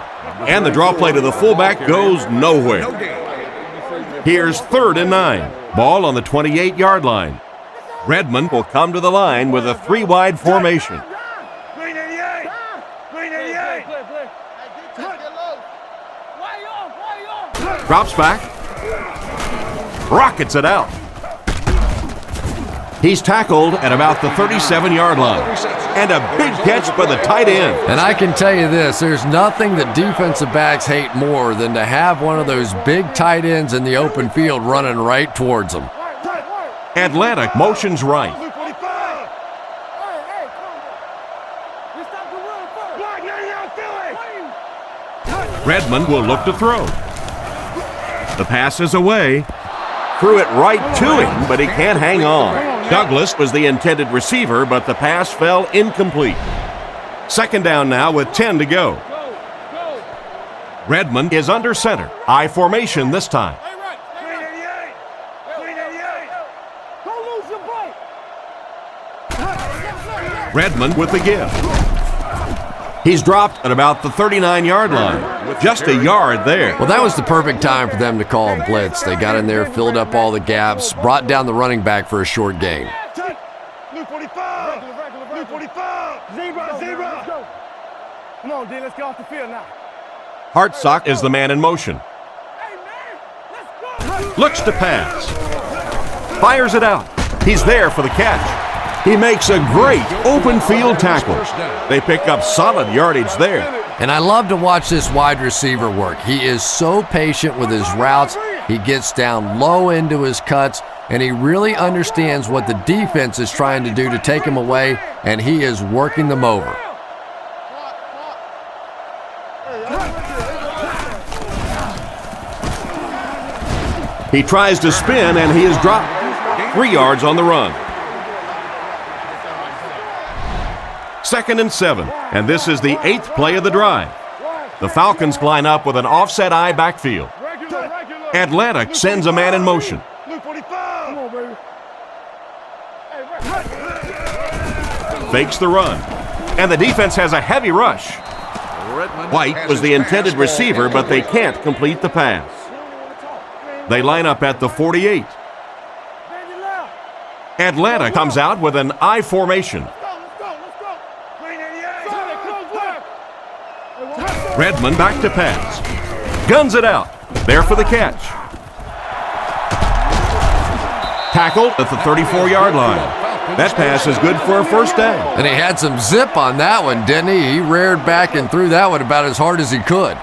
and the draw play to the fullback goes nowhere. Here's 3rd and 9. Ball on the 28-yard line. Redmond will come to the line with a 3-wide formation. Drops back. Rockets it out. He's tackled at about the 37-yard line. And a big catch by the tight end. And I can tell you this, there's nothing that defensive backs hate more than to have one of those big tight ends in the open field running right towards them. Atlanta motions right. Redmond will look to throw. The pass is away. Threw it right to him, but he can't hang on. Douglas was the intended receiver, but the pass fell incomplete. Second down now with 10 to go. Redmond is under center. I formation this time. Redmond with the give. He's dropped at about the 39-yard line. Just a yard there. Well, that was the perfect time for them to call a blitz. They got in there, filled up all the gaps, brought down the running back for a short gain. Come on, D, let's get off the field now. Hartsock is the man in motion. Looks to pass. Fires it out. He's there for the catch. He makes a great open field tackle. They pick up solid yardage there. And I love to watch this wide receiver work. He is so patient with his routes. He gets down low into his cuts, and he really understands what the defense is trying to do to take him away, and he is working them over. He tries to spin, and he is dropped. 3 yards on the run. 2nd and 7, and this is the 8th play of the drive. The Falcons line up with an offset I backfield. Atlanta sends a man in motion. Fakes the run, and the defense has a heavy rush. White was the intended receiver, but they can't complete the pass. They line up at the 48. Atlanta comes out with an I formation. Redmond back to pass. Guns it out. There for the catch. Tackled at the 34-yard line. That pass is good for a first down. And he had some zip on that one, didn't he? He reared back and threw that one about as hard as he could.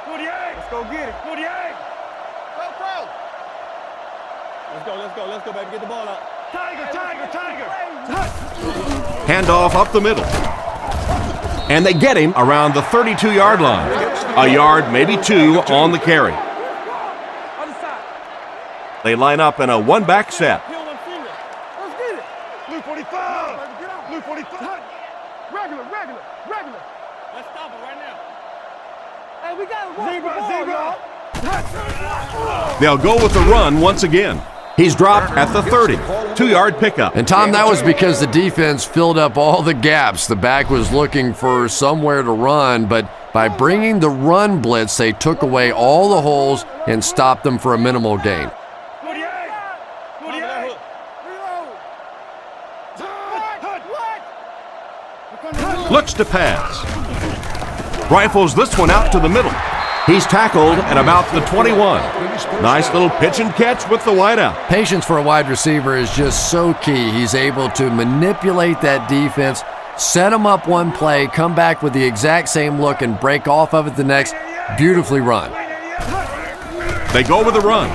Let's go get it. 48. Let's go, baby. Get the ball out. Tiger. Handoff up the middle. And they get him around the 32-yard line. A yard, maybe two, on the carry. Other side. They line up in a one-back set. Heel one finger. Let's get it. Blue 45. Get out. Blue 45. Regular. Let's stop it right now. Hey, we got to zero. They'll go with the run once again. He's dropped at the 30. 2-yard pickup. And Tom, that was because the defense filled up all the gaps. The back was looking for somewhere to run, but by bringing the run blitz, they took away all the holes and stopped them for a minimal gain. 48. Looks to pass. Rifles this one out to the middle. He's tackled at about the 21. Nice little pitch and catch with the wideout. Patience for a wide receiver is just so key. He's able to manipulate that defense, set them up one play, come back with the exact same look, and break off of it the next. Beautifully run. They go with the run.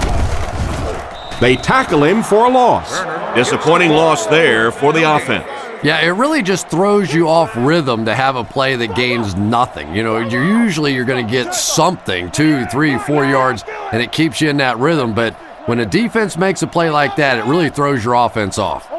They tackle him for a loss. Disappointing loss there for the offense. Yeah, it really just throws you off rhythm to have a play that gains nothing. You know, you're going to get something, 2, 3, 4 yards, and it keeps you in that rhythm. But when a defense makes a play like that, it really throws your offense off.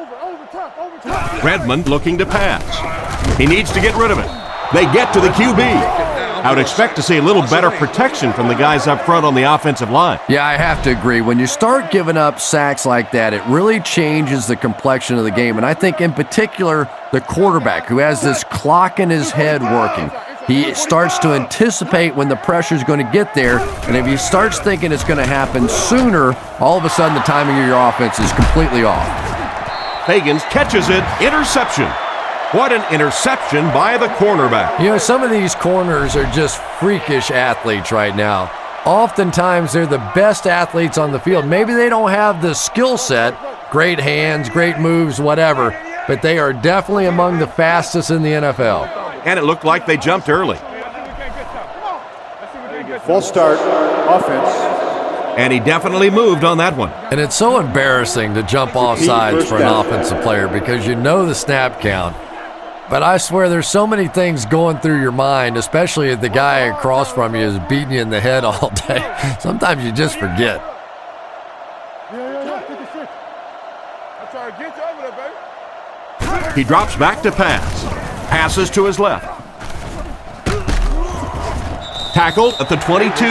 Redmond looking to pass. He needs to get rid of it. They get to the QB. I would expect to see a little better protection from the guys up front on the offensive line. Yeah, I have to agree. When you start giving up sacks like that, it really changes the complexion of the game. And I think in particular, the quarterback who has this clock in his head working, he starts to anticipate when the pressure is going to get there. And if he starts thinking it's going to happen sooner, all of a sudden the timing of your offense is completely off. Fagans catches it. Interception. What an interception by the cornerback. You know, some of these corners are just freakish athletes right now. Oftentimes, they're the best athletes on the field. Maybe they don't have the skill set, great hands, great moves, whatever, but they are definitely among the fastest in the NFL. And it looked like they jumped early. False start, offense. And he definitely moved on that one. And it's so embarrassing to jump off sides for an offensive player because you know the snap count. But I swear there's so many things going through your mind, especially if the guy across from you is beating you in the head all day. Sometimes you just forget. I'm trying to get you over there, baby. He drops back to pass. Passes to his left. Tackled at the 22.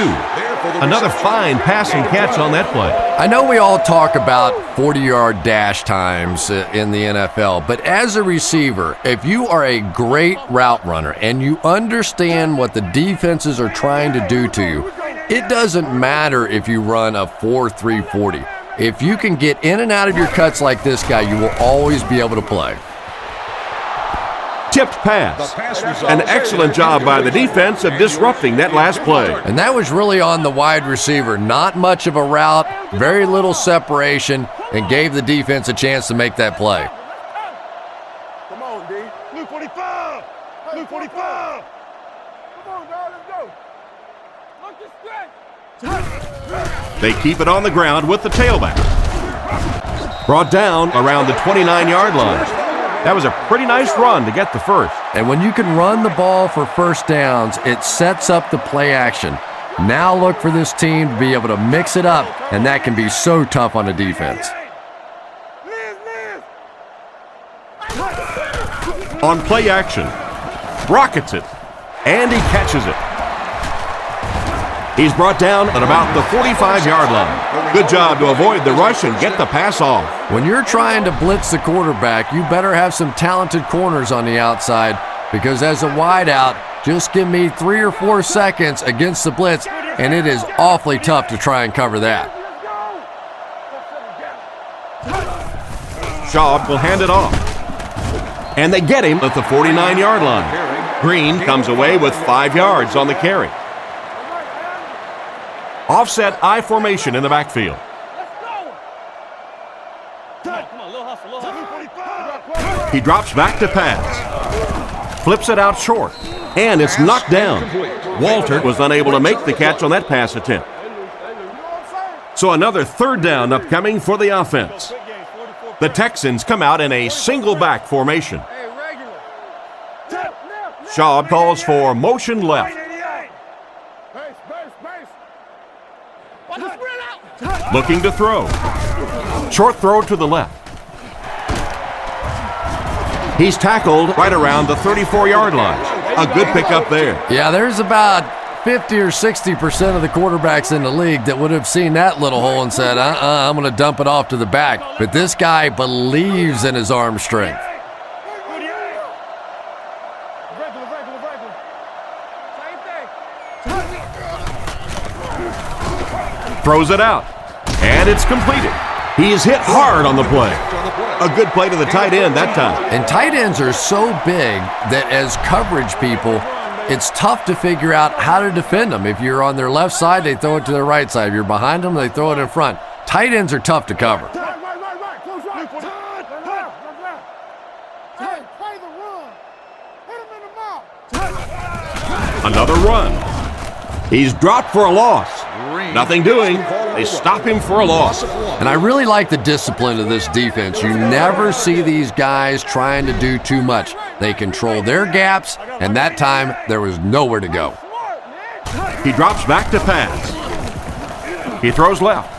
Another fine passing catch on that play. I know we all talk about 40-yard dash times in the NFL, but as a receiver, if you are a great route runner and you understand what the defenses are trying to do to you, it doesn't matter if you run a 4.3 40. If you can get in and out of your cuts like this guy, you will always be able to play. Tipped pass. An excellent job by the defense of disrupting that last play. And that was really on the wide receiver. Not much of a route, very little separation, and gave the defense a chance to make that play. Come on, D. Blue 45. Blue 45. Come on, dog. Let's go. Look the stretch. They keep it on the ground with the tailback. Brought down around the 29-yard line. That was a pretty nice run to get the first. And when you can run the ball for first downs, it sets up the play action. Now look for this team to be able to mix it up, and that can be so tough on a defense. On play action, rockets it, and he catches it. He's brought down at about the 45-yard line. Good job to avoid the rush and get the pass off. When you're trying to blitz the quarterback, you better have some talented corners on the outside, because as a wideout, just give me 3 or 4 seconds against the blitz, and it is awfully tough to try and cover that. Schaub will hand it off. And they get him at the 49-yard line. Green comes away with 5 yards on the carry. Offset I formation in the backfield. He drops back to pass. Flips it out short. And it's knocked down. Walter was unable to make the catch on that pass attempt. So another third down upcoming for the offense. The Texans come out in a single back formation. Shaw calls for motion left. Looking to throw. Short throw to the left. He's tackled right around the 34-yard line. A good pickup there. Yeah, there's about 50 or 60% of the quarterbacks in the league that would have seen that little hole and said, I'm going to dump it off to the back. But this guy believes in his arm strength. Throws it out. And it's completed. He's hit hard on the play. A good play to the tight end that time. And tight ends are so big that as coverage people, it's tough to figure out how to defend them. If you're on their left side, they throw it to their right side. If you're behind them, they throw it in front. Tight ends are tough to cover. Another run. He's dropped for a loss. Nothing doing. They stop him for a loss. And I really like the discipline of this defense. You never see these guys trying to do too much. They control their gaps, and that time there was nowhere to go. He drops back to pass. He throws left.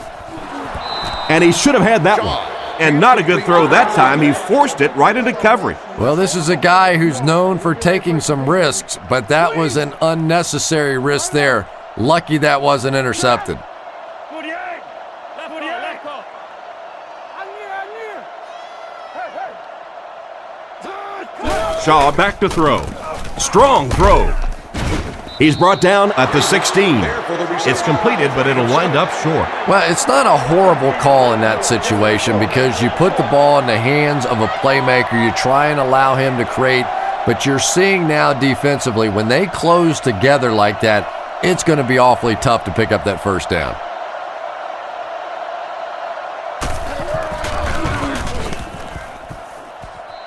And he should have had that one. And not a good throw that time. He forced it right into coverage. Well, this is a guy who's known for taking some risks, but that was an unnecessary risk there. Lucky that wasn't intercepted. Shaw back to throw. Strong throw. He's brought down at the 16. It's completed, but it'll wind up short. Well, it's not a horrible call in that situation because you put the ball in the hands of a playmaker. You try and allow him to create, but you're seeing now defensively, when they close together like that, it's going to be awfully tough to pick up that first down.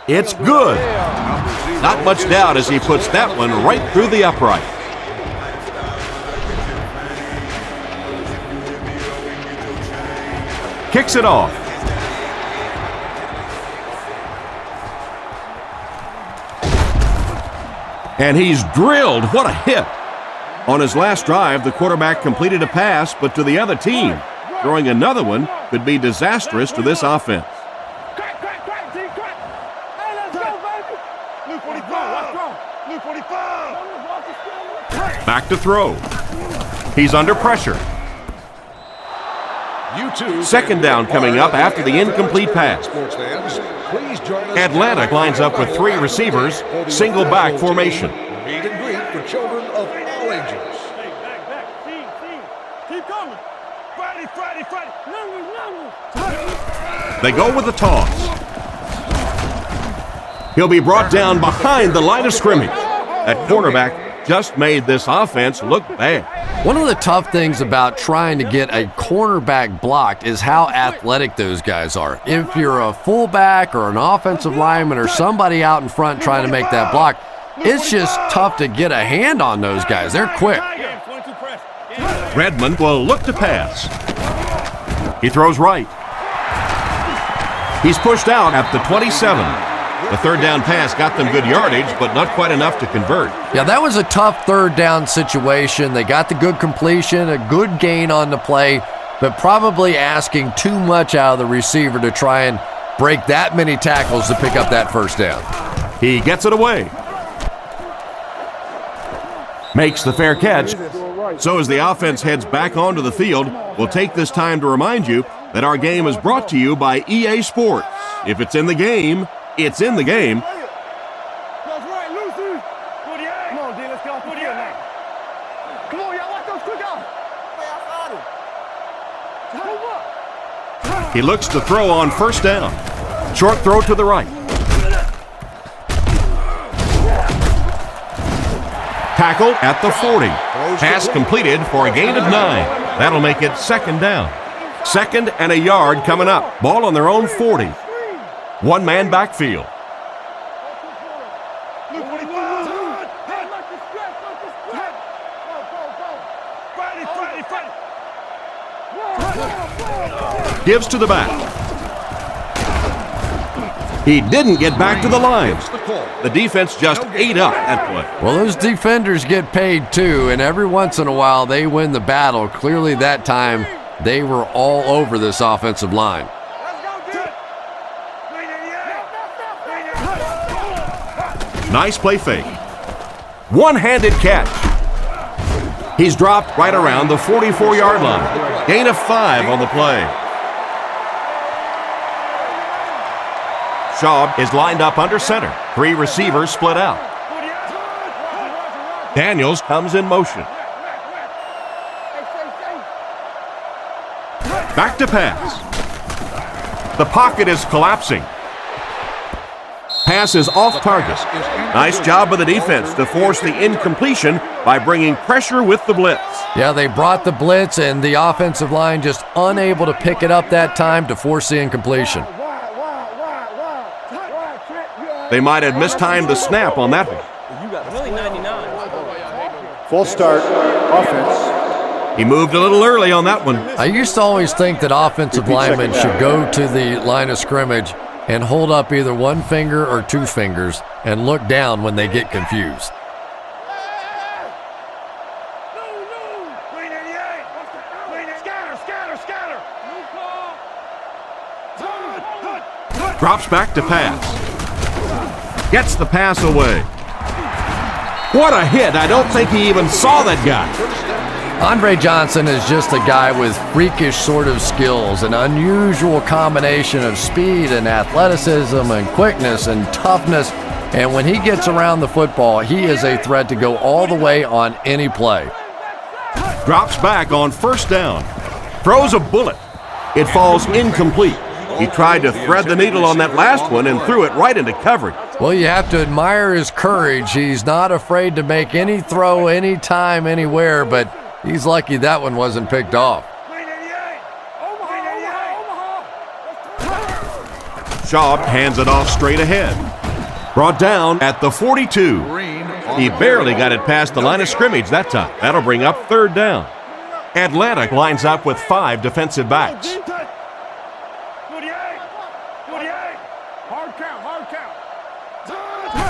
It's good. Not much doubt as he puts that one right through the upright. Kicks it off. And he's drilled. What a hit. On his last drive, the quarterback completed a pass, but to the other team. Throwing another one could be disastrous to this offense. Back to throw. He's under pressure. Second down coming up after the incomplete pass. Atlanta lines up with three receivers, single back formation. Meet and greet for children of all ages. Keep coming. Friday. They go with the toss. He'll be brought down behind the line of scrimmage. That cornerback just made this offense look bad. One of the tough things about trying to get a cornerback blocked is how athletic those guys are. If you're a fullback or an offensive lineman or somebody out in front trying to make that block, it's just tough to get a hand on those guys. They're quick. Redmond will look to pass. He throws right. He's pushed out at the 27. The third down pass got them good yardage, but not quite enough to convert. Yeah, that was a tough third down situation. They got the good completion, a good gain on the play, but probably asking too much out of the receiver to try and break that many tackles to pick up that first down. He gets it away. Makes the fair catch. So as the offense heads back onto the field, we'll take this time to remind you that our game is brought to you by EA Sports. If it's in the game, it's in the game. That's right, Lucy. Come on, D, let's get off the field now. Come on, y'all, watch those quick out. He looks to throw on first down. Short throw to the right. Tackled at the 40. Pass completed for a gain of 9. That'll make it second down. Second and a yard coming up. Ball on their own 40. One-man backfield. Gives to the back. He didn't get back to the line. The defense just ate up that play. Well, those defenders get paid too, and every once in a while they win the battle. Clearly that time they were all over this offensive line. Nice play fake. One-handed catch. He's dropped right around the 44-yard line. Gain of 5 on the play. Schaub is lined up under center. 3 receivers split out. Daniels comes in motion. Back to pass. The pocket is collapsing. Pass is off target. Nice job by the defense to force the incompletion by bringing pressure with the blitz. Yeah, they brought the blitz, and the offensive line just unable to pick it up that time to force the incompletion. They might have mistimed the snap on that one. Full start, offense. He moved a little early on that one. I used to always think that offensive linemen should go to the line of scrimmage and hold up either one finger or 2 fingers and look down when they get confused. Drops back to pass. Gets the pass away. What a hit. I don't think he even saw that guy. Andre Johnson is just a guy with freakish sort of skills, an unusual combination of speed and athleticism and quickness and toughness. And when he gets around the football, he is a threat to go all the way on any play. Drops back on first down. Throws a bullet. It falls incomplete. He tried to thread the needle on that last one and threw it right into coverage. Well, you have to admire his courage. He's not afraid to make any throw, anytime, anywhere, but he's lucky that one wasn't picked off. Schaub hands it off straight ahead. Brought down at the 42. He barely got it past the line of scrimmage that time. That'll bring up third down. Atlanta lines up with 5 defensive backs.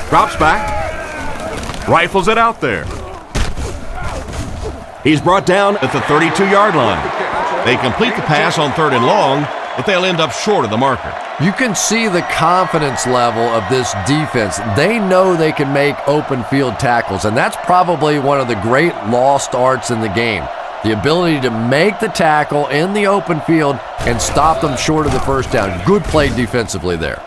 Drops back. Rifles it out there. He's brought down at the 32-yard line. They complete the pass on 3rd and long, but they'll end up short of the marker. You can see the confidence level of this defense. They know they can make open field tackles, and that's probably one of the great lost arts in the game. The ability to make the tackle in the open field and stop them short of the first down. Good play defensively there.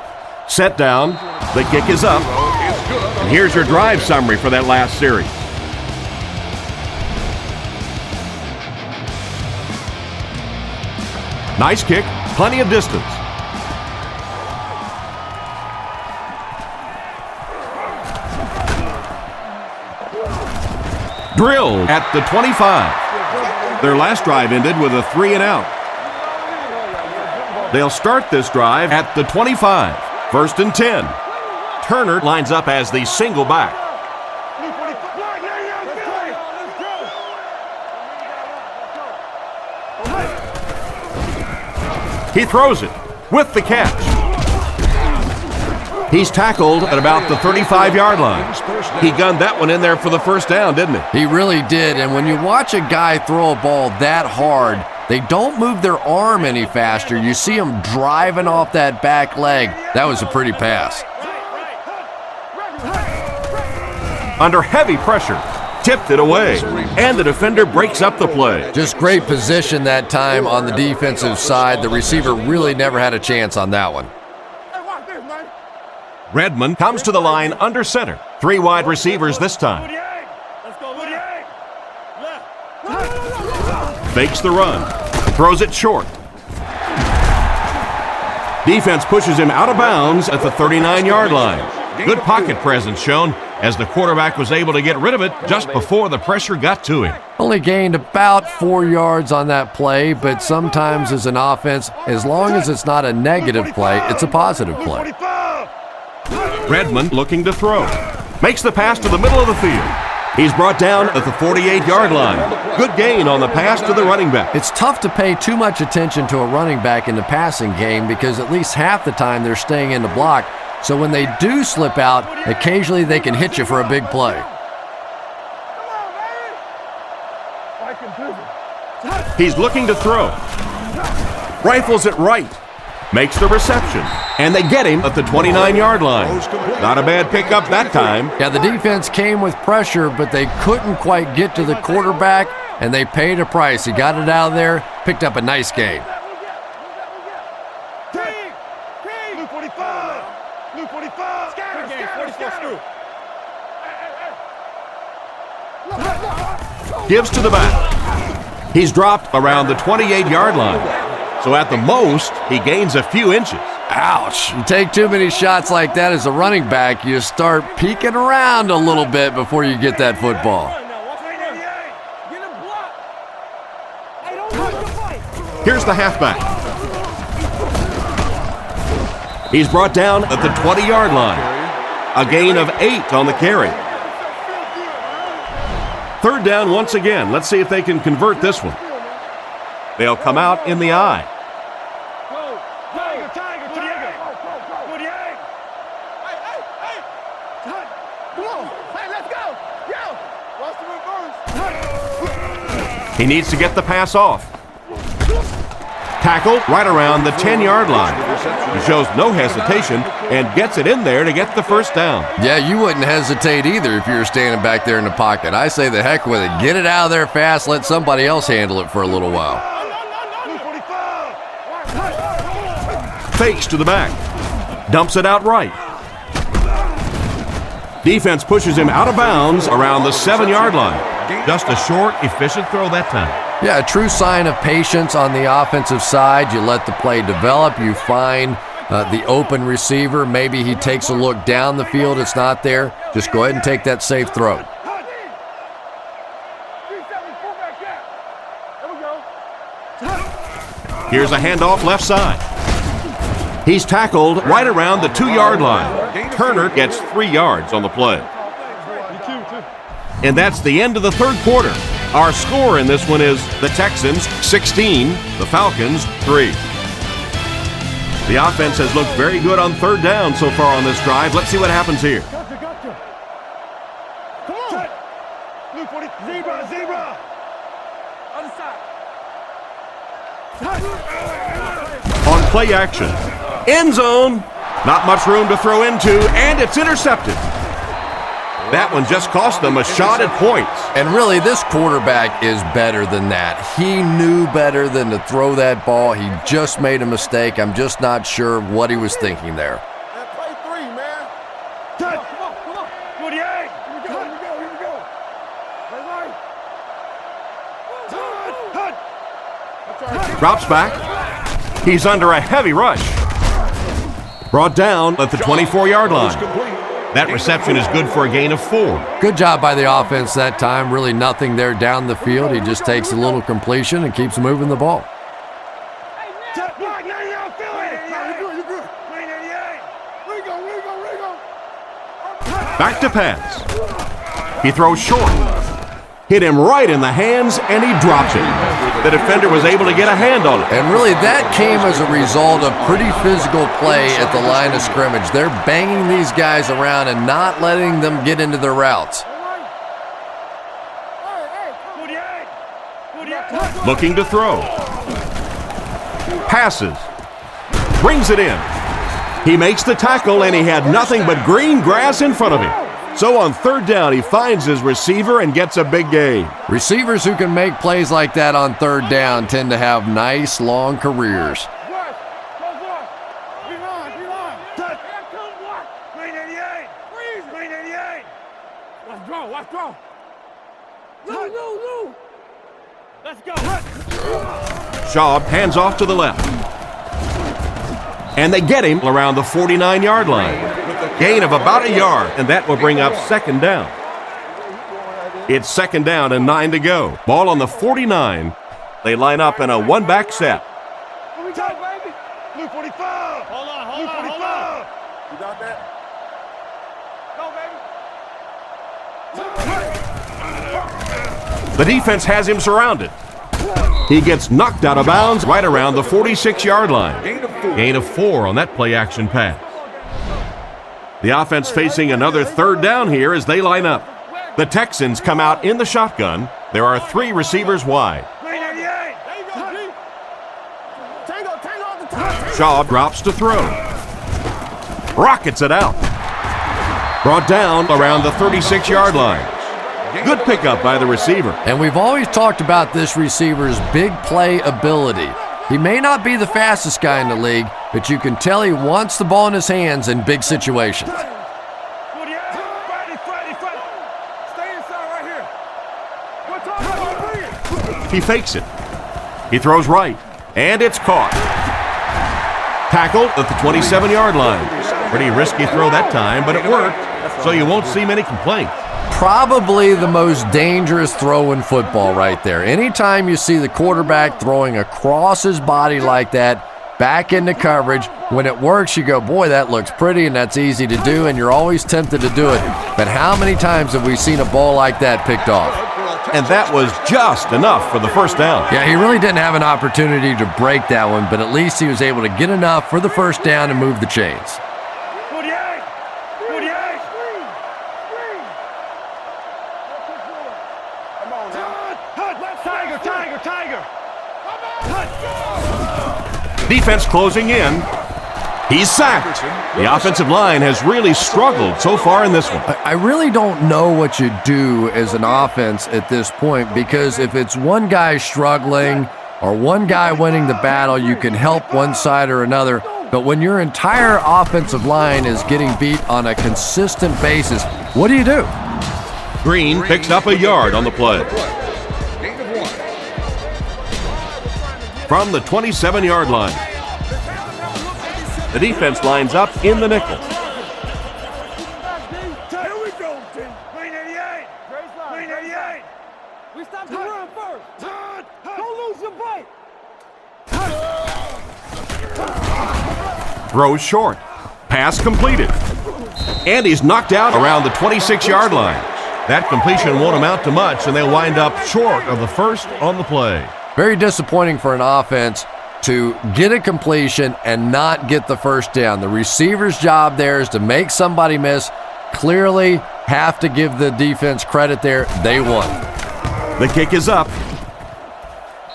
Set down. The kick is up. And here's your drive summary for that last series. Nice kick. Plenty of distance. Drilled at the 25. Their last drive ended with a 3-and-out. They'll start this drive at the 25. 1st and 10. Turner lines up as the single back. He throws it with the catch. He's tackled at about the 35-yard line. He gunned that one in there for the first down, didn't he? He really did, and when you watch a guy throw a ball that hard, they don't move their arm any faster. You see him driving off that back leg. That was a pretty pass. Under heavy pressure, tipped it away, and the defender breaks up the play. Just great position that time on the defensive side. The receiver really never had a chance on that one. Redmond comes to the line under center. 3 wide receivers this time. Fakes the run. Throws it short. Defense pushes him out of bounds at the 39-yard line. Good pocket presence shown, as the quarterback was able to get rid of it just before the pressure got to him. Only gained about 4 yards on that play, but sometimes as an offense, as long as it's not a negative play, it's a positive play. Redmond looking to throw. Makes the pass to the middle of the field. He's brought down at the 48-yard line. Good gain on the pass to the running back. It's tough to pay too much attention to a running back in the passing game because at least half the time they're staying in the block. So when they do slip out, occasionally they can hit you for a big play. He's looking to throw. Rifles it right. Makes the reception. And they get him at the 29-yard line. Not a bad pickup that time. Yeah, the defense came with pressure, but they couldn't quite get to the quarterback, and they paid a price. He got it out of there, picked up a nice gain. Gives to the back. He's dropped around the 28-yard line. So at the most, he gains a few inches. Ouch. You take too many shots like that as a running back, you start peeking around a little bit before you get that football. Here's the halfback. He's brought down at the 20-yard line. A gain of 8 on the carry. Third down once again. Let's see if they can convert this one. They'll come out in the eye. He needs to get the pass off. Tackle right around the 10-yard line. He shows no hesitation and gets it in there to get the first down. Yeah, you wouldn't hesitate either if you were standing back there in the pocket. I say the heck with it. Get it out of there fast. Let somebody else handle it for a little while. Fakes to the back. Dumps it out right. Defense pushes him out of bounds around the 7-yard line. Just a short, efficient throw that time. Yeah, a true sign of patience on the offensive side. You let the play develop. You find the open receiver. Maybe he takes a look down the field. It's not there. Just go ahead and take that safe throw. Here's a handoff left side. He's tackled right around the 2-yard line. Turner gets 3 yards on the play. And that's the end of the third quarter. Our score in this one is the Texans 16, the Falcons 3. The offense has looked very good on third down so far on this drive. Let's see what happens here. On play action, end zone, not much room to throw into, and it's intercepted. That one just cost them a shot at points. And really, this quarterback is better than that. He knew better than to throw that ball. He just made a mistake. I'm just not sure what he was thinking there. Play 3, man. Come on. 48. Here we go. Right. Drops back. He's under a heavy rush. Brought down at the 24-yard line. That reception is good for a gain of 4. Good job by the offense that time. Really nothing there down the field. He just takes a little completion and keeps moving the ball. Back to pass. He throws short. Hit him right in the hands, and he drops it. The defender was able to get a hand on it. And really, that came as a result of pretty physical play at the line of scrimmage. They're banging these guys around and not letting them get into their routes. Looking to throw. Passes. Brings it in. He makes the tackle, and he had nothing but green grass in front of him. So on third down, he finds his receiver and gets a big gain. Receivers who can make plays like that on third down tend to have nice, long careers. Let's go. Let's go. Schaub hands off to the left. And they get him around the 49-yard line. Gain of about a yard, and that will bring up second down. It's second down and 9 to go. Ball on the 49. They line up in a one-back set. Blue 45. Hold on. You got that? Go, baby. The defense has him surrounded. He gets knocked out of bounds right around the 46-yard line. Gain of 4 on that play-action pass. The offense facing another third down here as they line up. The Texans come out in the shotgun. There are 3 receivers wide. Shaw drops to throw. Rockets it out. Brought down around the 36-yard line. Good pickup by the receiver. And we've always talked about this receiver's big play ability. He may not be the fastest guy in the league, but you can tell he wants the ball in his hands in big situations. He fakes it. He throws right, and it's caught. Tackled at the 27-yard line. Pretty risky throw that time, but it worked, so you won't see many complaints. Probably the most dangerous throw in football right there. Anytime you see the quarterback throwing across his body like that, back into coverage, when it works, you go, boy, that looks pretty and that's easy to do, and you're always tempted to do it. But how many times have we seen a ball like that picked off? And that was just enough for the first down. Yeah, he really didn't have an opportunity to break that one, but at least he was able to get enough for the first down and move the chains. 48. Come on now. Tiger. Defense closing in. He's sacked. The offensive line has really struggled so far in this one. I really don't know what you do as an offense at this point, because if it's one guy struggling or one guy winning the battle, you can help one side or another. But when your entire offensive line is getting beat on a consistent basis, what do you do? Green picks up a yard on the play. From the 27-yard line. The defense lines up in the nickel. Here we go, Tim. Green 88. Green 88. We stop the run first. Don't lose your bite. Throws short. Pass completed. And he's knocked out around the 26-yard line. That completion won't amount to much, and they'll wind up short of the first on the play. Very disappointing for an offense to get a completion and not get the first down. The receiver's job there is to make somebody miss. Clearly have to give the defense credit there. They won. The kick is up.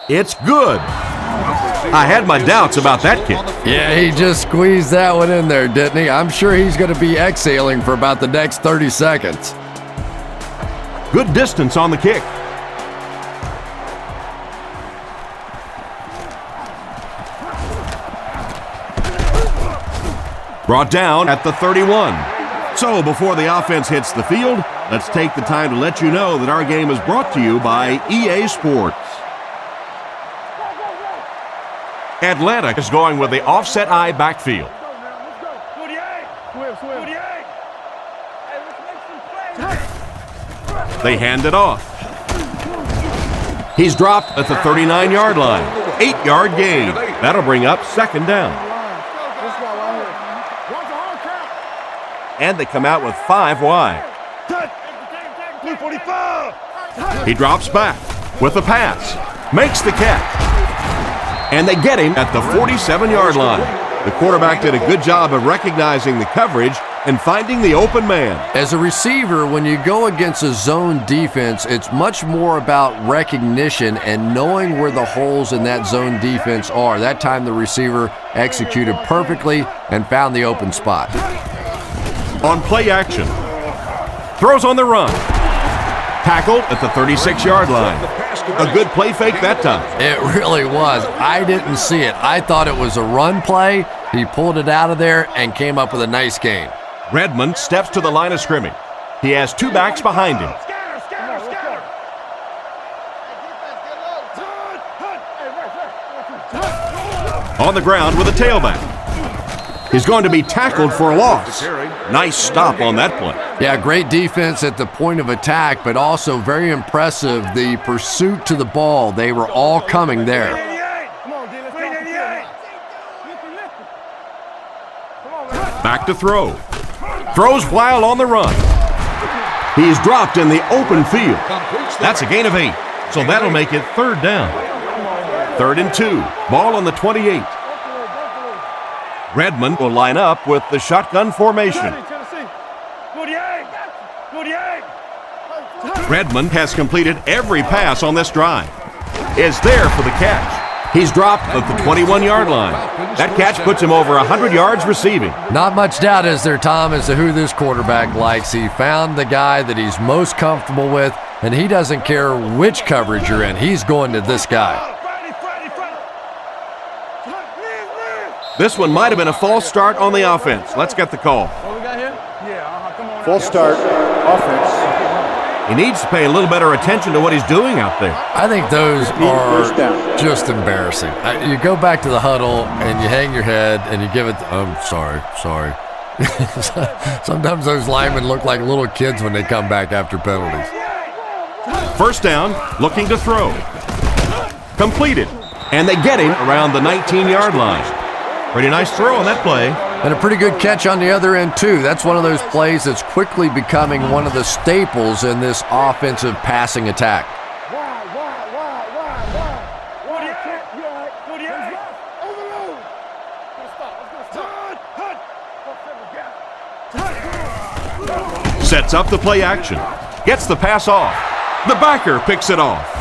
It's good. I had my doubts about that kick. Yeah, he just squeezed that one in there, didn't he? I'm sure he's going to be exhaling for about the next 30 seconds. Good distance on the kick. Brought down at the 31. So before the offense hits the field, let's take the time to let you know that our game is brought to you by EA Sports. Atlanta is going with the offset eye backfield. They hand it off. He's dropped at the 39-yard line. 8-yard gain. That'll bring up second down. And they come out with 5 wide. He drops back with a pass. Makes the catch. And they get him at the 47-yard line. The quarterback did a good job of recognizing the coverage and finding the open man. As a receiver, when you go against a zone defense, it's much more about recognition and knowing where the holes in that zone defense are. That time the receiver executed perfectly and found the open spot. On play action. Throws on the run. Tackled at the 36-yard line. A good play fake that time. It really was. I didn't see it. I thought it was a run play. He pulled it out of there and came up with a nice gain. Redmond steps to the line of scrimmage. He has 2 backs behind him. On the ground with a tailback. He's going to be tackled for a loss. Nice stop on that play. Yeah, great defense at the point of attack, but also very impressive the pursuit to the ball. They were all coming there. Back to throw. Throws while on the run. He's dropped in the open field. That's a gain of 8, so that'll make it 3rd down. 3rd and 2. Ball on the 28. Redmond will line up with the shotgun formation. Redmond has completed every pass on this drive. Is there for the catch. He's dropped at the 21-yard line. That catch puts him over 100 yards receiving. Not much doubt, is there, Tom, as to who this quarterback likes. He found the guy that he's most comfortable with, and he doesn't care which coverage you're in. He's going to this guy. This one might have been a false start on the offense. Let's get the call. False start, offense. He needs to pay a little better attention to what he's doing out there. I think those are just embarrassing. You go back to the huddle and you hang your head and you give it, sorry. Sometimes those linemen look like little kids when they come back after penalties. 1st down, looking to throw. Completed. And they get him around the 19-yard line. Pretty nice throw on that play. And a pretty good catch on the other end, too. That's one of those plays that's quickly becoming one of the staples in this offensive passing attack. Sets up the play action. Gets the pass off. The backer picks it off.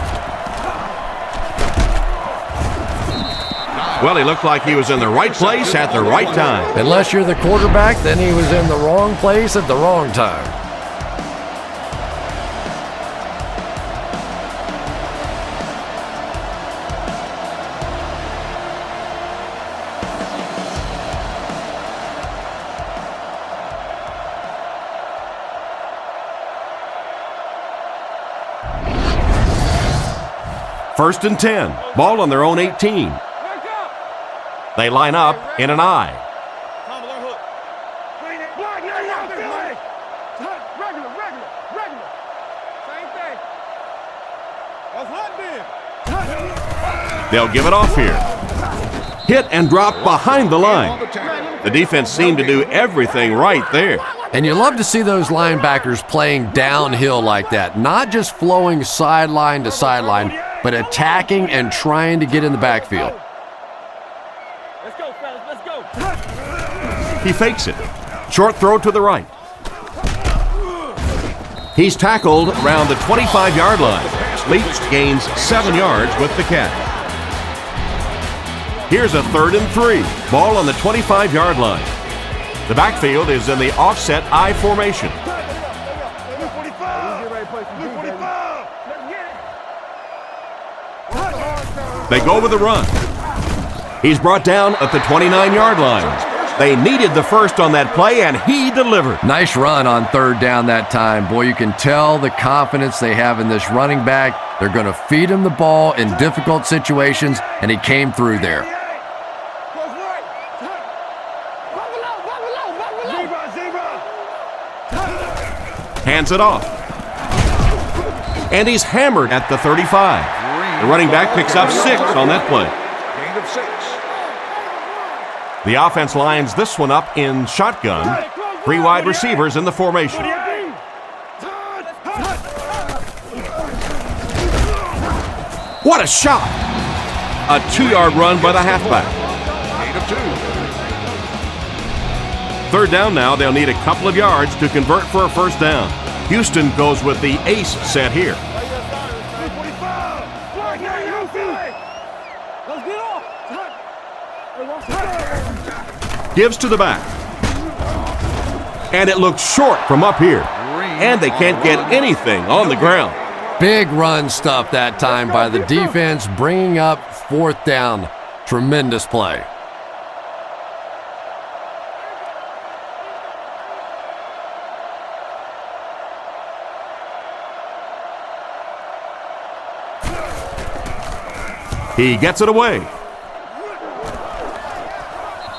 Well, he looked like he was in the right place at the right time. Unless you're the quarterback, then he was in the wrong place at the wrong time. First and 10. Ball on their own 18. They line up in an I. They'll give it off here. Hit and drop behind the line. The defense seemed to do everything right there. And you love to see those linebackers playing downhill like that, not just flowing sideline to sideline, but attacking and trying to get in the backfield. He fakes it. Short throw to the right. He's tackled around the 25-yard line. Leach gains 7 yards with the catch. Here's a 3rd and 3. Ball on the 25-yard line. The backfield is in the offset I formation. They go with the run. He's brought down at the 29-yard line. They needed the first on that play, and he delivered. Nice run on 3rd down that time. Boy, you can tell the confidence they have in this running back. They're going to feed him the ball in difficult situations, and he came through there. Hands it off. And he's hammered at the 35. The running back picks up 6 on that play. Gain of 6. The offense lines this one up in shotgun. 3 wide receivers in the formation. What a shot! A 2-yard run by the halfback. Gain of 2. 3rd down now. They'll need a couple of yards to convert for a 1st down. Houston goes with the ace set here. Gives to the back. And it looks short from up here. And they can't get anything on the ground. Big run stuff that time by the defense, bringing up 4th down. Tremendous play. He gets it away.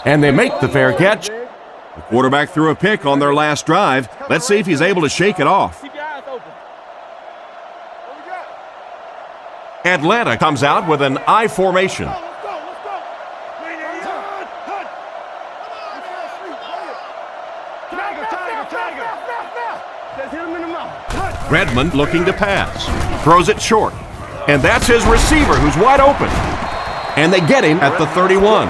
And they make the fair catch. The quarterback threw a pick on their last drive. Let's see if he's able to shake it off. Atlanta comes out with an I formation. Redmond looking to pass. Throws it short. And that's his receiver who's wide open. And they get him at the 31.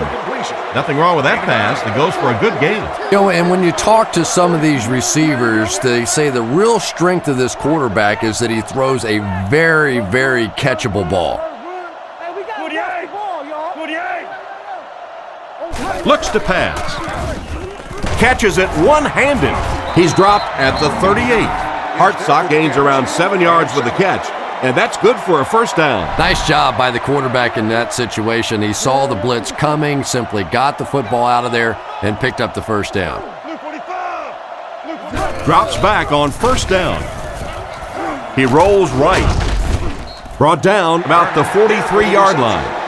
Nothing wrong with that pass. It goes for a good gain. You know, and when you talk to some of these receivers, they say the real strength of this quarterback is that he throws a very, very catchable ball. Looks to pass. Catches it one-handed. He's dropped at the 38. Hartsock gains around 7 yards with the catch, and that's good for a first down. Nice job by the quarterback in that situation. He saw the blitz coming, simply got the football out of there, and picked up the first down. Drops back on first down. He rolls right. Brought down about the 43-yard line.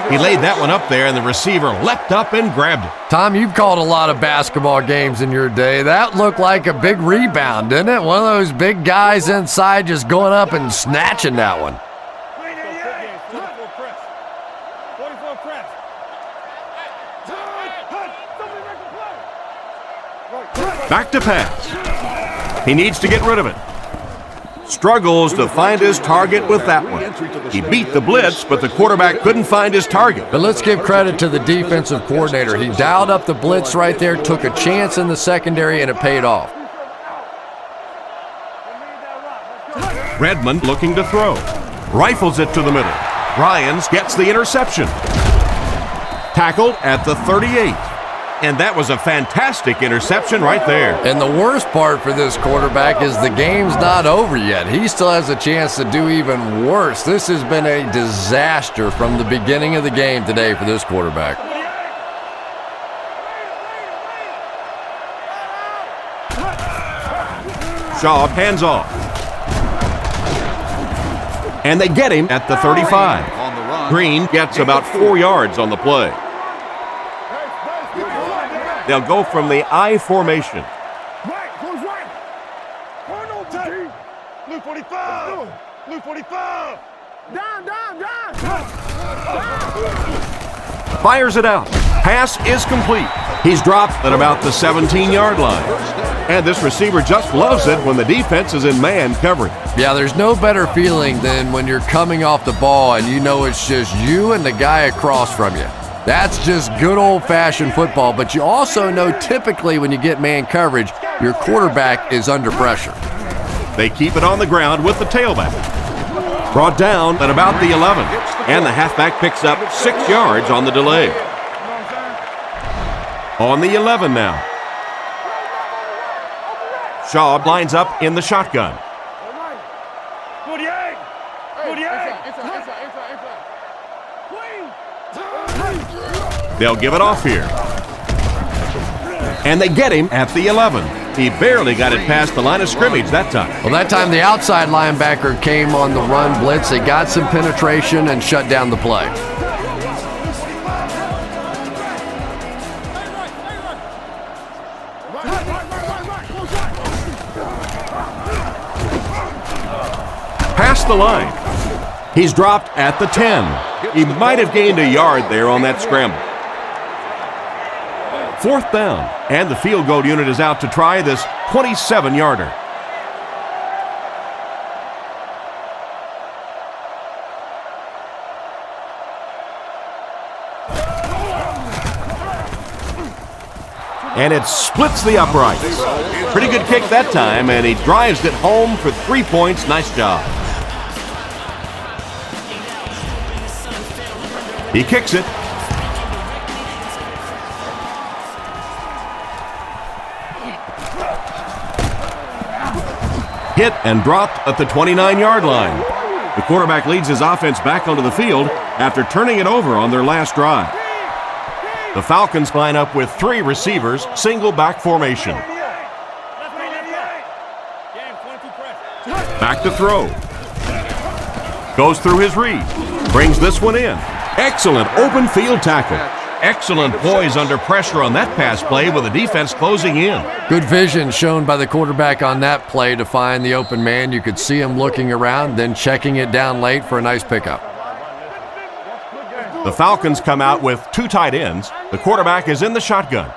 He laid that one up there, and the receiver leapt up and grabbed it. Tom, you've called a lot of basketball games in your day. That looked like a big rebound, didn't it? One of those big guys inside just going up and snatching that one. Back to pass. He needs to get rid of it. Struggles to find his target with that one. He beat the blitz, but the quarterback couldn't find his target. But let's give credit to the defensive coordinator. He dialed up the blitz right there, took a chance in the secondary, and it paid off. Redmond looking to throw. Rifles it to the middle. Ryans gets the interception. Tackled at the 38. And that was a fantastic interception right there. And the worst part for this quarterback is the game's not over yet. He still has a chance to do even worse. This has been a disaster from the beginning of the game today for this quarterback. Shaw hands off. And they get him at the 35. Green gets about 4 yards on the play. They'll go from the I formation. Right, goes right. Corner team. Blue 45. Blue 45. Down. Fires it out. Pass is complete. He's dropped at about the 17-yard line. And this receiver just loves it when the defense is in man coverage. Yeah, there's no better feeling than when you're coming off the ball and you know it's just you and the guy across from you. That's just good old-fashioned football, but you also know typically when you get man coverage, your quarterback is under pressure. They keep it on the ground with the tailback. Brought down at about the 11, and the halfback picks up 6 yards on the delay. On the 11 now. Shaw lines up in the shotgun. They'll give it off here. And they get him at the 11. He barely got it past the line of scrimmage that time. Well, that time the outside linebacker came on the run blitz. They got some penetration and shut down the play. Past the line. He's dropped at the 10. He might have gained a yard there on that scramble. 4th down, and the field goal unit is out to try this 27-yarder. And it splits the uprights. Pretty good kick that time, and he drives it home for 3 points. Nice job. He kicks it. Hit and dropped at the 29-yard line. The quarterback leads his offense back onto the field after turning it over on their last drive. The Falcons line up with 3 receivers, single back formation. Back to throw. Goes through his read. Brings this one in. Excellent open field tackle. Excellent poise under pressure on that pass play with the defense closing in. Good vision shown by the quarterback on that play to find the open man. You could see him looking around, then checking it down late for a nice pickup. The Falcons come out with 2 tight ends. The quarterback is in the shotgun.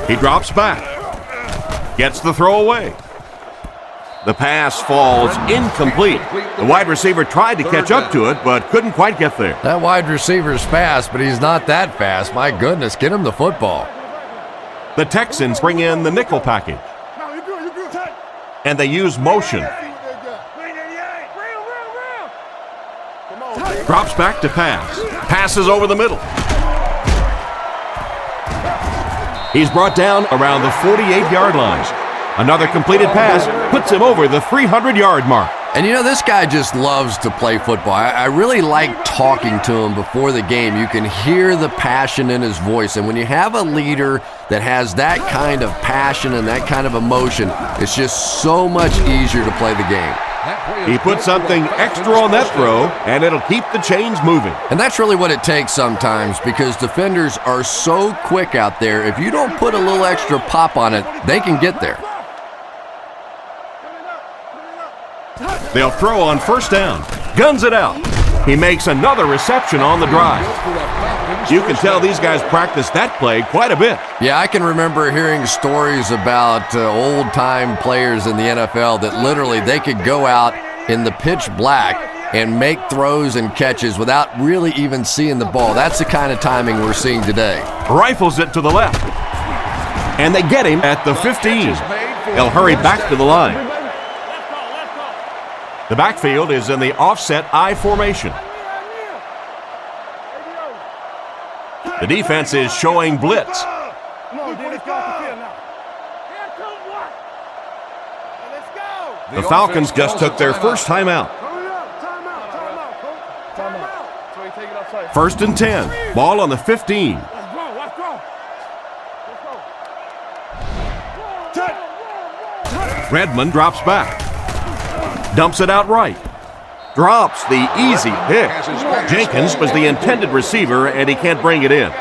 He drops back. Gets the throw away. The pass falls incomplete. The wide receiver tried to catch up to it, but couldn't quite get there. That wide receiver's fast, but he's not that fast. My goodness, get him the football. The Texans bring in the nickel package. And they use motion. Drops back to pass. Passes over the middle. He's brought down around the 48-yard line. Another completed pass puts him over the 300-yard mark. And you know, this guy just loves to play football. I really like talking to him before the game. You can hear the passion in his voice. And when you have a leader that has that kind of passion and that kind of emotion, it's just so much easier to play the game. He put something extra on that throw, and it'll keep the chains moving. And that's really what it takes sometimes, because defenders are so quick out there. If you don't put a little extra pop on it, they can get there. They'll throw on first down. Guns it out. He makes another reception on the drive. You can tell these guys practice that play quite a bit. Yeah, I can remember hearing stories about old-time players in the NFL that literally they could go out in the pitch black and make throws and catches without really even seeing the ball. That's the kind of timing we're seeing today. Rifles it to the left. And they get him at the 15. They'll hurry back to the line. The backfield is in the offset I formation. The defense is showing blitz. The Falcons just took their first timeout. First and 10. Ball on the 15. Redmond drops back. Dumps it out right. Drops the easy pick. Jenkins was the intended receiver, and he can't bring it in.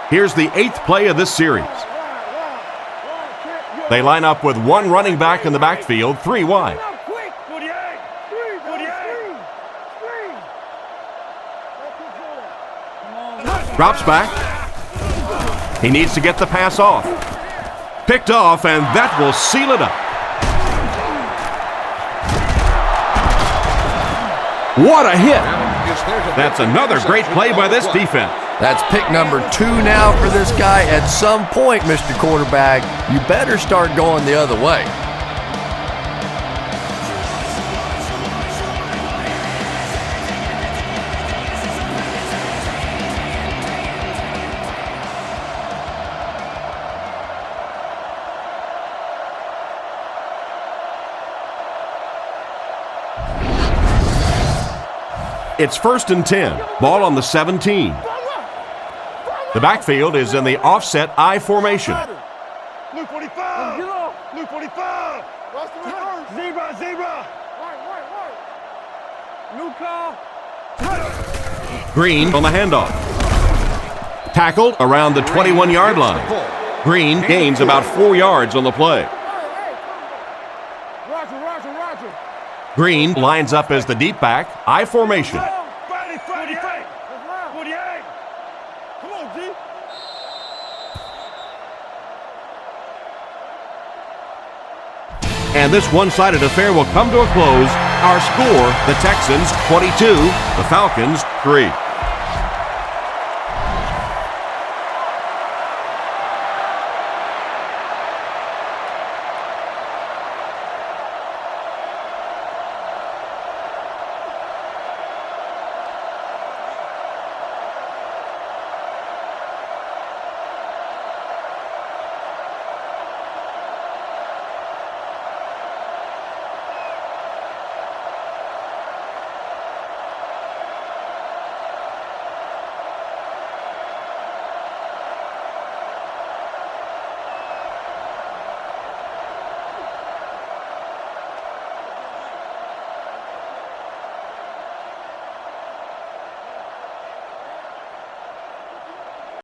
Here's the 8th play of this series. They line up with 1 running back in the backfield, 3 wide. Drops back. He needs to get the pass off. Picked off, and that will seal it up. What a hit! That's another great play by this defense. That's pick number 2 now for this guy. At some point, Mr. Quarterback, you better start going the other way. It's first and 10. Ball on the 17. The backfield is in the offset I formation. Luke 45. Luke 45. Zebra, zebra. New call. Green on the handoff. Tackled around the 21-yard line. Green gains about 4 yards on the play. Roger. Green lines up as the deep back, I formation. Come on, G. And this one-sided affair will come to a close. Our score, the Texans 22, the Falcons 3.